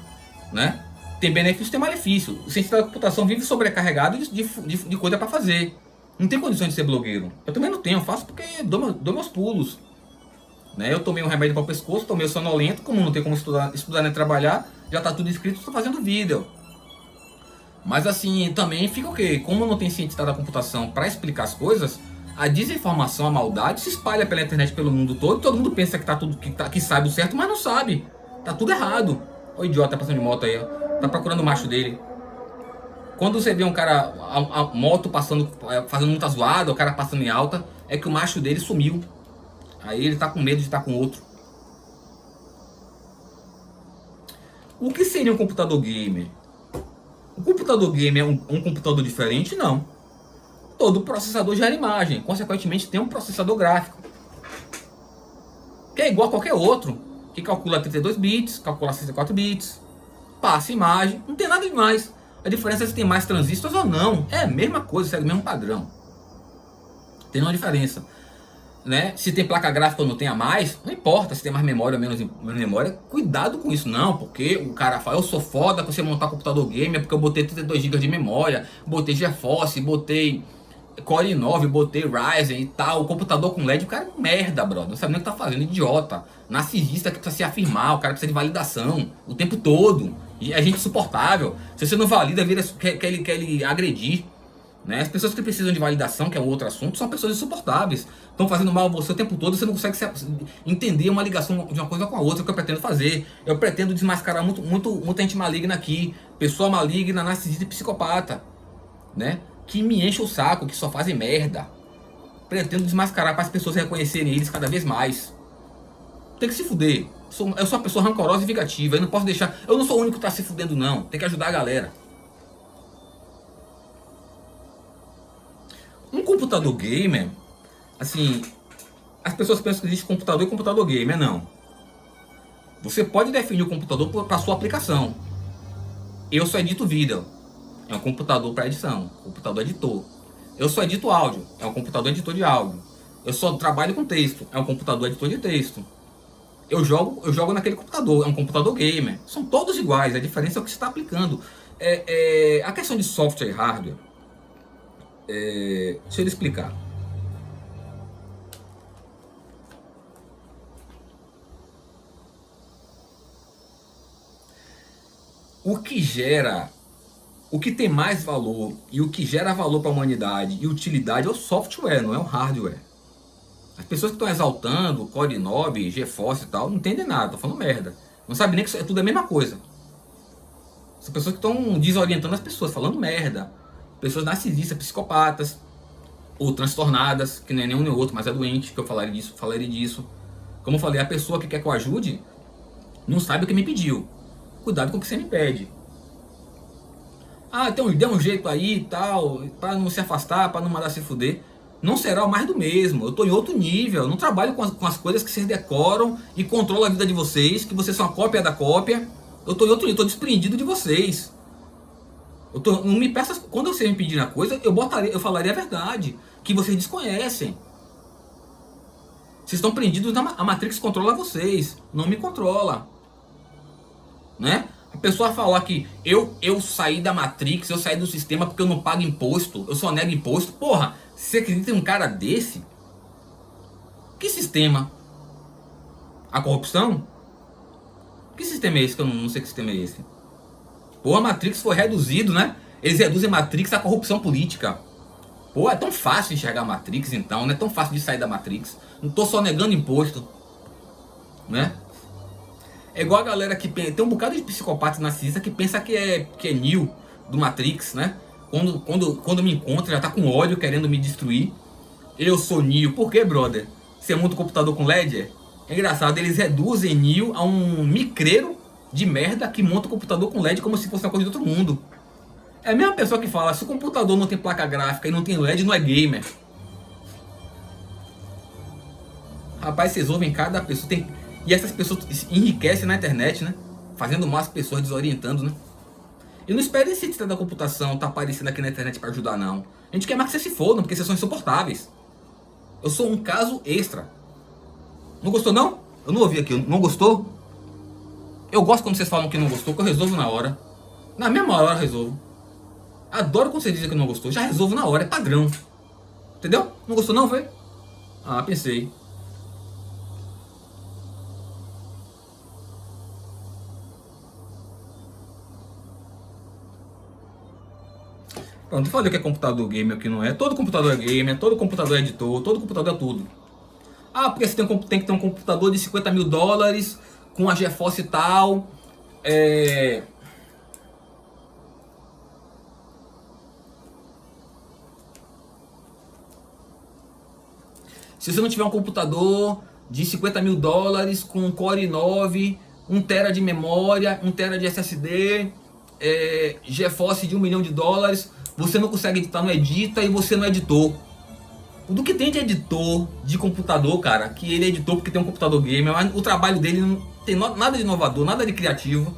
né? Tem benefício, tem malefício. O cientista da computação vive sobrecarregado de coisa para fazer. Não tem condições de ser blogueiro. Eu também não tenho, eu faço porque dou meus pulos, né? Eu tomei um remédio para o pescoço, tomei sonolento, como não tem como estudar nem trabalhar, já está tudo escrito, estou fazendo vídeo. Mas assim, também fica o quê? Como não tem cientista da computação para explicar as coisas, a desinformação, a maldade se espalha pela internet, pelo mundo todo. Todo mundo pensa que sabe o certo, mas não sabe. Tá tudo errado. O idiota passando de moto aí, ó. Tá procurando o macho dele. Quando você vê um cara, a moto passando, fazendo muita zoada, o cara passando em alta, é que o macho dele sumiu. Aí ele tá com medo de estar com outro. O que seria um computador gamer? O computador gamer é um computador diferente? Não. Todo processador gera imagem, consequentemente tem um processador gráfico, que é igual a qualquer outro, que calcula 32 bits, calcula 64 bits, passa imagem, não tem nada demais. A diferença é se tem mais transistores ou não, é a mesma coisa, segue o mesmo padrão. Tem uma diferença, né? Se tem placa gráfica ou não tem a mais, não importa se tem mais memória ou menos memória, cuidado com isso não, porque o cara fala, eu sou foda pra você montar computador gamer, porque eu botei 32 GB de memória, botei GeForce, botei Core i9, botei Ryzen e tal, o computador com LED, o cara é merda, brother, não sabe nem o que tá fazendo, idiota, narcisista que precisa se afirmar, o cara precisa de validação o tempo todo, e é gente insuportável, se você não valida, quer ele agredir, Né? As pessoas que precisam de validação, que é um outro assunto, são pessoas insuportáveis. Estão fazendo mal a você o tempo todo, você não consegue entender uma ligação de uma coisa com a outra, que eu pretendo fazer. Eu pretendo desmascarar muita gente maligna aqui, pessoa maligna, narcisista e psicopata, né? Que me enche o saco, que só fazem merda. Pretendo desmascarar para as pessoas reconhecerem eles cada vez mais. Tem que se fuder. Eu sou uma pessoa rancorosa e vingativa, eu não posso deixar... Eu não sou o único que está se fudendo não, tem que ajudar a galera. Um computador gamer, assim, as pessoas pensam que existe computador e computador gamer, não. Você pode definir o computador para sua aplicação. Eu só edito vídeo, é um computador para edição, computador editor. Eu só edito áudio, é um computador editor de áudio. Eu só trabalho com texto, é um computador editor de texto. Eu jogo naquele computador, é um computador gamer. São todos iguais, a diferença é o que você está aplicando. A questão de software e hardware, deixa eu explicar. O que tem mais valor e o que gera valor para a humanidade e utilidade é o software, não é o hardware. As pessoas que estão exaltando Core 9, GeForce e tal, não entendem nada, estão falando merda. Não sabem nem que isso é tudo a mesma coisa. São pessoas que estão desorientando as pessoas, falando merda. Pessoas narcisistas, psicopatas, ou transtornadas, que não é nenhum nem outro, mas é doente, que eu falarei disso. Como eu falei, a pessoa que quer que eu ajude não sabe o que me pediu. Cuidado com o que você me pede. Ah, então dê um jeito aí e tal, para não se afastar, para não mandar se fuder. Não será o mais do mesmo. Eu tô em outro nível. Eu não trabalho com as coisas que vocês decoram e controlam a vida de vocês, que vocês são a cópia da cópia. Eu tô em outro nível, tô desprendido de vocês. Não me peça, quando vocês me pedirem a coisa, eu falaria a verdade, que vocês desconhecem. Vocês estão prendidos a Matrix controla vocês, não me controla. Né? A pessoa falar que eu saí da Matrix, eu saí do sistema porque eu não pago imposto, eu só nego imposto. Porra, você acredita em um cara desse? Que sistema? A corrupção? Que sistema é esse que eu não sei que sistema é esse? Pô, a Matrix foi reduzido, né? Eles reduzem a Matrix à corrupção política. Pô, é tão fácil enxergar a Matrix então, não é tão fácil de sair da Matrix. Não tô só negando imposto, né? É igual a galera que tem um bocado de psicopatas narcisistas que pensa que é Neo do Matrix, né? Quando me encontra, já tá com ódio querendo me destruir. Eu sou Neo. Por que, brother? Você monta um computador com LED? É engraçado, eles reduzem Neo a um micreiro de merda que monta um computador com LED como se fosse uma coisa de outro mundo. É a mesma pessoa que fala, se o computador não tem placa gráfica e não tem LED, não é gamer. Rapaz, vocês ouvem cada pessoa. E essas pessoas enriquecem na internet, né? Fazendo mal as pessoas, desorientando, né? E não espere esse cientista da computação tá aparecendo aqui na internet para ajudar, não. A gente quer mais que vocês se fodam, porque vocês são insuportáveis. Eu sou um caso extra. Não gostou, não? Eu não ouvi aqui. Não gostou? Eu gosto quando vocês falam que não gostou, que eu resolvo na hora. Na mesma hora eu resolvo. Adoro quando vocês dizem que não gostou. Já resolvo na hora, é padrão. Entendeu? Não gostou não, foi? Ah, pensei. Pronto, eu falei que é computador gamer, que não é. Todo computador é gamer, todo computador é editor, todo computador é tudo. Ah, porque você tem que ter um computador de 50 mil dólares, com a GeForce e tal. Se você não tiver um computador de 50 mil dólares, com um Core 9, 1 tera de memória, 1 tera de SSD, GeForce de 1 milhão de dólares, você não consegue editar no Edita e você não é editor. Do que tem de editor de computador, cara, que ele é editor porque tem um computador gamer, mas o trabalho dele não tem nada de inovador, nada de criativo.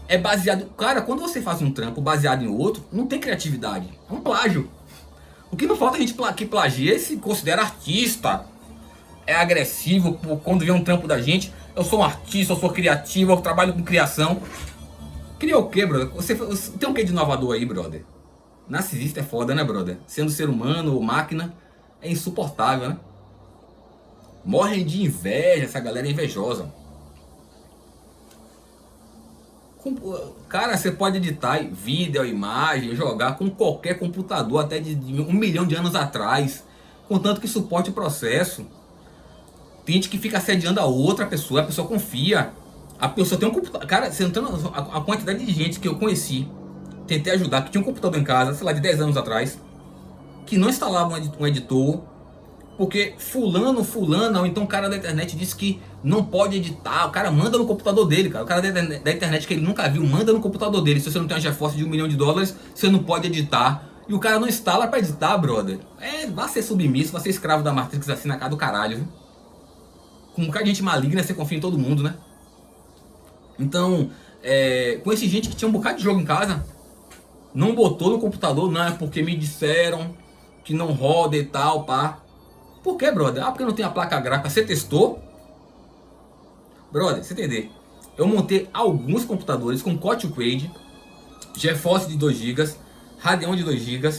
É baseado... Cara, quando você faz um trampo baseado em outro, não tem criatividade. É um plágio. O que não falta a gente que plagia e se considera artista. É agressivo quando vê um trampo da gente. Eu sou um artista, eu sou criativo, eu trabalho com criação. Cria o quê, brother? Você tem um quê de inovador aí, brother? Narcisista é foda, né, brother? Sendo ser humano ou máquina, é insuportável, né? Morrem de inveja, essa galera é invejosa. Cara, você pode editar vídeo, imagem, jogar com qualquer computador até de 1 milhão de anos atrás, contanto que suporte o processo. Tem gente que fica assediando a pessoa confia. A pessoa tem um computador. Cara, você não tem a quantidade de gente que eu conheci, tentei ajudar, que tinha um computador em casa, sei lá, de 10 anos atrás, que não instalava um editor, porque fulano, ou então o cara da internet disse que não pode editar. O cara manda no computador dele, cara. O cara da internet que ele nunca viu, manda no computador dele. Se você não tem uma GeForce de $1 milhão, você não pode editar. E o cara não instala pra editar, brother. Vai ser submisso, vai ser escravo da Matrix assim na cara do caralho, viu? Com um bocado de gente maligna, você confia em todo mundo, né? Então, conheci gente que tinha um bocado de jogo em casa, não botou no computador, não, é porque me disseram que não roda e tal, pá. Por que, brother? Porque não tem a placa gráfica. Você testou? Brother, você entender. Eu montei alguns computadores com Core Quad, GeForce de 2 GB, Radeon de 2 GB,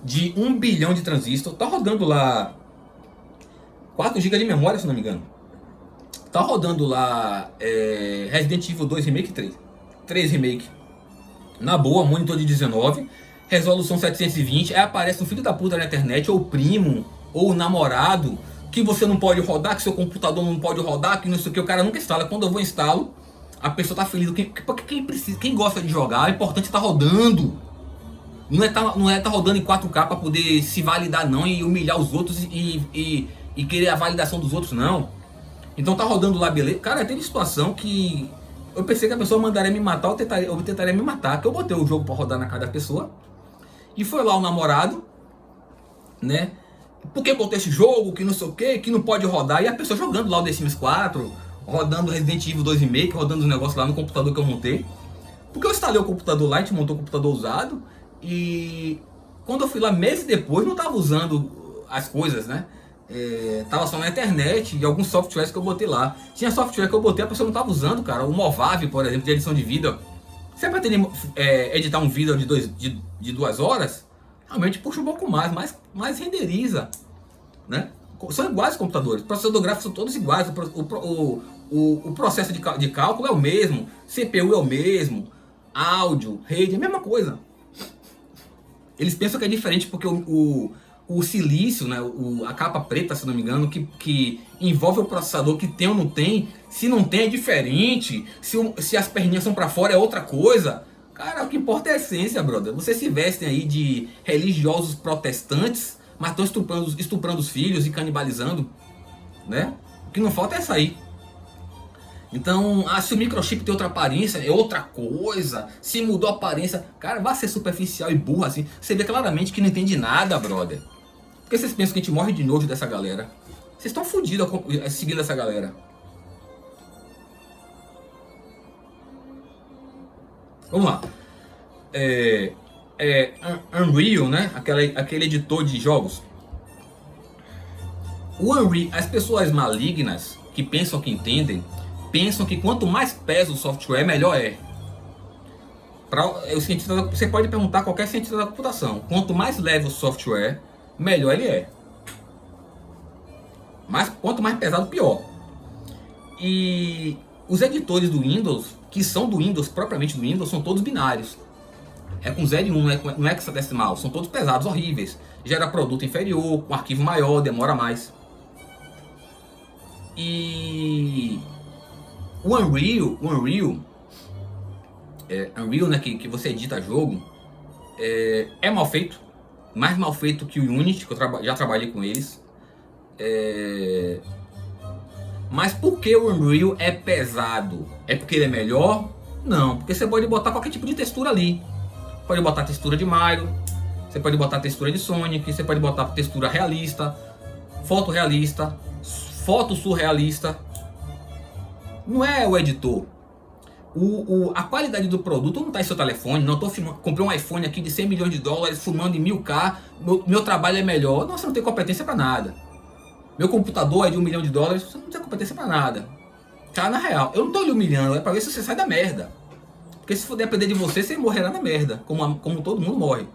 de 1 bilhão de transistor. Tá rodando lá 4 GB de memória, se não me engano. Tá rodando lá Resident Evil 2 Remake 3 Remake. Na boa, monitor de 19, resolução 720. Aí aparece um filho da puta na internet, ou o primo, ou o namorado, que você não pode rodar, que seu computador não pode rodar, que não sei o que, o cara nunca instala. Quando eu vou instalo, a pessoa tá feliz. Quem precisa, quem gosta de jogar, é importante tá rodando. Não é tá rodando em 4K pra poder se validar não, e humilhar os outros e querer a validação dos outros, não. Então tá rodando lá, beleza. Cara, teve situação que eu pensei que a pessoa mandaria me matar, eu tentaria me matar. Que eu botei o jogo pra rodar na cara da pessoa. E foi lá o namorado, né? Por que botei esse jogo, que não sei o que, que não pode rodar. E a pessoa jogando lá o The Sims 4, rodando Resident Evil 2 Remake, rodando os negócios lá no computador que eu montei. Porque eu instalei o computador lá, a gente montou o computador usado. E quando eu fui lá meses depois, não tava usando as coisas, né? Tava só na internet e alguns softwares que eu botei lá. Tinha software que eu botei, a pessoa não tava usando, cara. O Movavi, por exemplo, de edição de vídeo. Você vai ter editar um vídeo de 2 horas, realmente puxa um pouco mais renderiza, né? São iguais os computadores, os processadores gráficos são todos iguais, o processo de cálculo é o mesmo, CPU é o mesmo, áudio, rede, é a mesma coisa. Eles pensam que é diferente porque o silício, né, a capa preta, se não me engano, que envolve o processador, que tem ou não tem. Se não tem é diferente, se as perninhas são pra fora é outra coisa. Cara, o que importa é a essência, brother. Vocês se vestem aí de religiosos protestantes, mas estão estuprando os filhos e canibalizando, né? O que não falta é sair. Então, se o microchip tem outra aparência, é outra coisa. Se mudou a aparência, cara, vai ser superficial e burro assim. Você vê claramente que não entende nada, brother. Porque vocês pensam que a gente morre de nojo dessa galera? Vocês estão fodidos seguindo essa galera. Vamos lá. Unreal, né? Aquele editor de jogos. O Unreal, as pessoas malignas que pensam que entendem, pensam que quanto mais pesa o software, melhor é. Você pode perguntar a qualquer cientista da computação. Quanto mais leve o software, melhor ele é. Mas quanto mais pesado, pior. E os editores do Windows, que são do Windows, propriamente do Windows, são todos binários. É com 0 e 1, não é hexadecimal. São todos pesados, horríveis. Gera produto inferior, com arquivo maior, demora mais. E o Unreal, né, que você edita jogo, é mal feito. Mais mal feito que o Unity, que eu já trabalhei com eles. Mas por que o Unreal é pesado? É porque ele é melhor? Não, porque você pode botar qualquer tipo de textura ali. Pode botar textura de Mario, você pode botar textura de Sonic, você pode botar textura realista, foto realista, foto surrealista. Não é o editor. A qualidade do produto não está em seu telefone. Não estou filmando. Comprei um iPhone aqui de $100 milhões, filmando em 1000K. Meu trabalho é melhor. Não, você não tem competência para nada. Meu computador é de $1 milhão, você não tem competência para nada. Tá, na real, eu não estou lhe humilhando, é para ver se você sai da merda. Porque se for depender de você, você morrerá na merda, como todo mundo morre.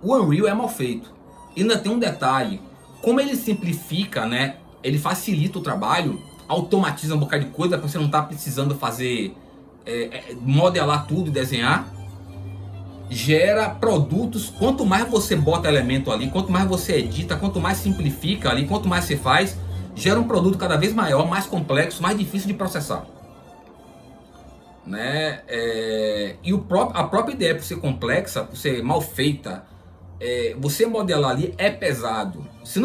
O Unreal é mal feito. E ainda tem um detalhe. Como ele simplifica, né? Ele facilita o trabalho. automatiza um bocado de coisa para você não estar precisando fazer, modelar tudo e desenhar. Gera produtos, quanto mais você bota elemento ali, quanto mais você edita, quanto mais simplifica ali, quanto mais você faz, gera um produto cada vez maior, mais complexo, mais difícil de processar. Né? E a própria ideia, por ser complexa, por ser mal feita, você modelar ali é pesado. Você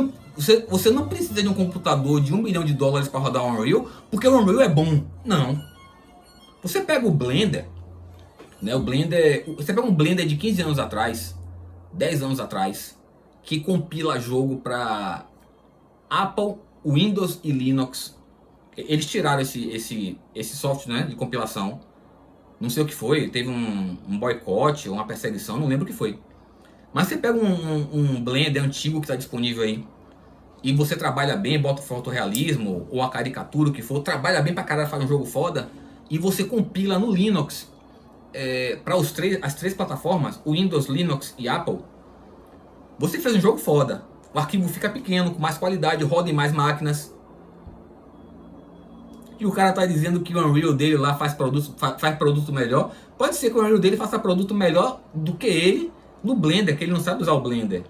não precisa de um computador de $1 milhão para rodar o Unreal, porque o Unreal é bom. Não. Você pega o Blender, né? Você pega um Blender de 15 anos atrás, 10 anos atrás, que compila jogo para Apple, Windows e Linux. Eles tiraram esse software, né, de compilação. Não sei o que foi, teve um boicote ou uma perseguição, não lembro o que foi. Mas você pega um Blender antigo que está disponível aí, e você trabalha bem, bota o fotorrealismo ou a caricatura, o que for, trabalha bem pra caralho, faz um jogo foda, e você compila no Linux, para as três plataformas, o Windows, Linux e Apple. Você fez um jogo foda, o arquivo fica pequeno, com mais qualidade, roda em mais máquinas. E o cara tá dizendo que o Unreal dele lá faz produto melhor. Pode ser que o Unreal dele faça produto melhor do que ele no Blender, que ele não sabe usar o Blender.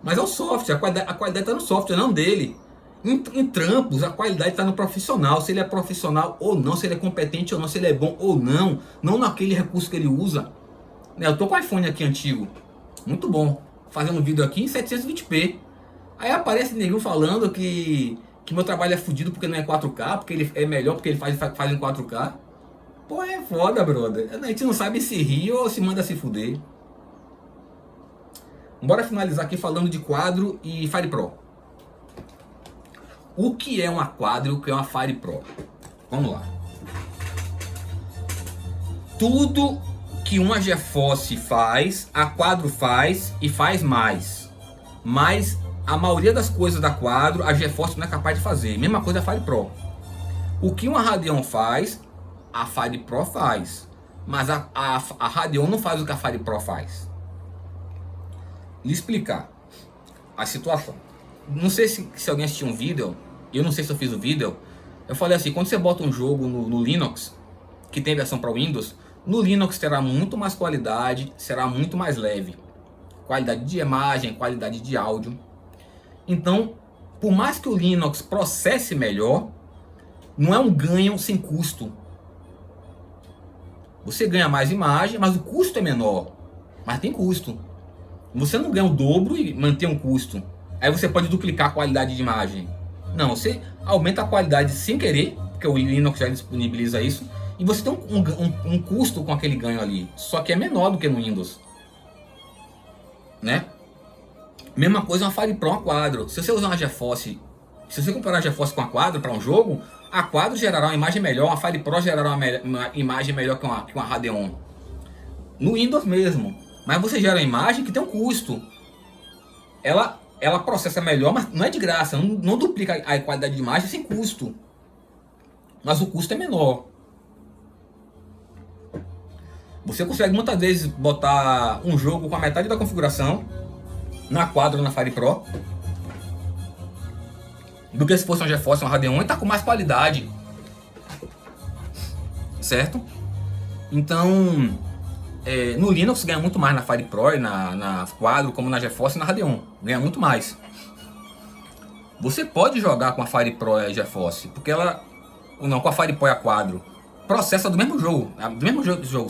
Mas é o software, a qualidade tá no software, não dele. Em trampos, a qualidade tá no profissional, se ele é profissional ou não, se ele é competente ou não, se ele é bom ou não. Não naquele recurso que ele usa. Eu tô com o iPhone aqui antigo, muito bom, fazendo vídeo aqui em 720p. Aí aparece ninguém falando que meu trabalho é fodido porque não é 4K, porque ele é melhor porque ele faz em 4K. Pô, é foda, brother. A gente não sabe se ri ou se manda se fuder. Bora finalizar aqui falando de quadro e Fire Pro. O que é uma quadro e o que é uma Fire Pro? Vamos lá. Tudo que uma GeForce faz, a quadro faz e faz mais. Mas a maioria das coisas da quadro, a GeForce não é capaz de fazer. Mesma coisa a Fire Pro. O que uma Radeon faz, a Fire Pro faz. Mas a Radeon não faz o que a Fire Pro faz. Lhe explicar a situação. Não sei se alguém assistiu um vídeo, eu não sei se eu fiz o vídeo. Eu falei assim, quando você bota um jogo no Linux, que tem versão para Windows, no Linux terá muito mais qualidade, será muito mais leve. Qualidade de imagem, qualidade de áudio. Então, por mais que o Linux processe melhor, não é um ganho sem custo. Você ganha mais imagem, mas o custo é menor. Mas tem custo. Você não ganha o dobro e mantém um custo. Aí você pode duplicar a qualidade de imagem. Não, você aumenta a qualidade sem querer, porque o Linux já disponibiliza isso, e você tem um custo com aquele ganho ali, só que é menor do que no Windows, né? Mesma coisa uma Fire Pro, uma quadro. Se você usar uma GeForce, se você comparar a GeForce com a quadro para um jogo, a quadro gerará uma imagem melhor, a Fire Pro gerará uma imagem melhor que uma Radeon. No Windows mesmo. Mas você gera uma imagem que tem um custo. Ela processa melhor, mas não é de graça. Não duplica a qualidade de imagem sem custo. Mas o custo é menor. Você consegue muitas vezes botar um jogo com a metade da configuração na quadro ou na Fire Pro do que se fosse uma GeForce ou uma Radeon e tá com mais qualidade. Certo? Então, no Linux ganha muito mais na Fire Pro e na quadro, como na GeForce e na Radeon. Ganha muito mais. Você pode jogar com a Fire Pro e a GeForce, porque com a Fire Pro e a quadro, processa do mesmo jogo,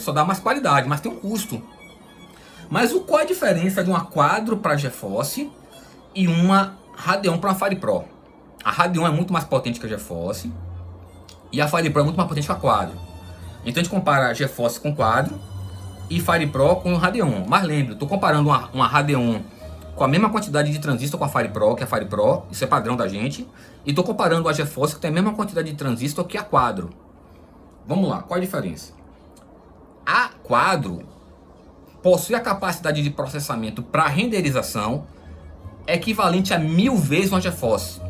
só dá mais qualidade, mas tem um custo. Mas qual é a diferença de uma quadro para GeForce e uma Radeon para uma Fire Pro? A Radeon é muito mais potente que a GeForce e a Fire Pro é muito mais potente que a quadro. Então a gente compara a GeForce com quadro e Fire Pro com o Radeon. Mas lembre, estou comparando uma Radeon com a mesma quantidade de transistor com a Fire Pro, que é a Fire Pro, isso é padrão da gente. E estou comparando a GeForce, que tem a mesma quantidade de transistor que a quadro. Vamos lá, qual a diferença? A quadro possui a capacidade de processamento para renderização equivalente a 1000 vezes uma GeForce.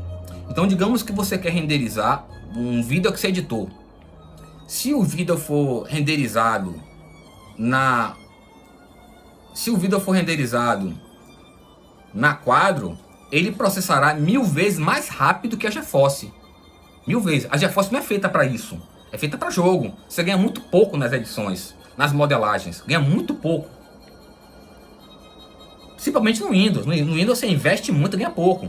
Então digamos que você quer renderizar um vídeo que você editou. Se o vídeo for renderizado na quadro, ele processará 1000 vezes mais rápido que a GeForce. Mil vezes. A GeForce não é feita para isso. É feita para jogo. Você ganha muito pouco nas edições, nas modelagens. Ganha muito pouco. Principalmente no Windows. No Windows você investe muito e ganha pouco.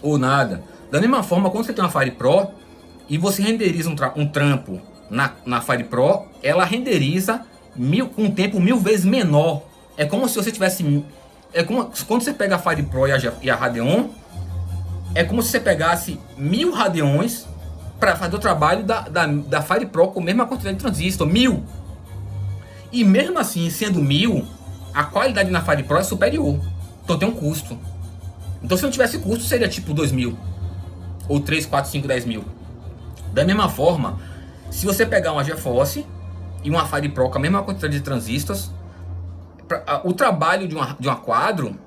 Ou nada. Da mesma forma, quando você tem uma Fire Pro e você renderiza um trampo na Fire Pro, ela renderiza com um tempo 1000 vezes menor. É como se você tivesse... É como quando você pega a Fire Pro e a Radeon, é como se você pegasse 1000 Radeons para fazer o trabalho da Fire Pro com a mesma quantidade de transistor. 1000! E mesmo assim, sendo 1000, a qualidade na Fire Pro é superior. Então tem um custo. Então se não tivesse custo, seria tipo 2000. Ou 3, 4, 5, 10 mil. Da mesma forma, se você pegar uma GeForce e uma Fire Pro com a mesma quantidade de transistores, o trabalho de uma quadro,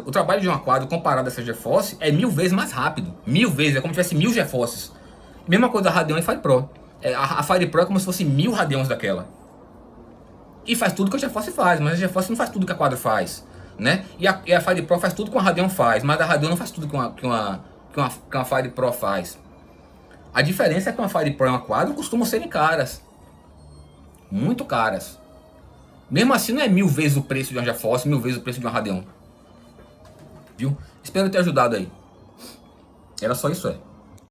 o trabalho de uma quadro comparado a essa GeForce é 1000 vezes mais rápido. 1000 vezes, é como se tivesse 1000 GeForces. Mesma coisa da Radeon e Fire Pro. A Fire Pro é como se fosse 1000 Radeons daquela. E faz tudo que a GeForce faz, mas a GeForce não faz tudo que a quadro faz, né? E a Fire Pro faz tudo que a Radeon faz, mas a Radeon não faz tudo que uma Fire Pro faz. A diferença é que uma Fire Pro e uma quadro costumam serem caras. Muito caras. Mesmo assim não é 1000 vezes o preço de uma GeForce, 1000 vezes o preço de uma Radeon. Viu? Espero ter ajudado aí. Era só isso,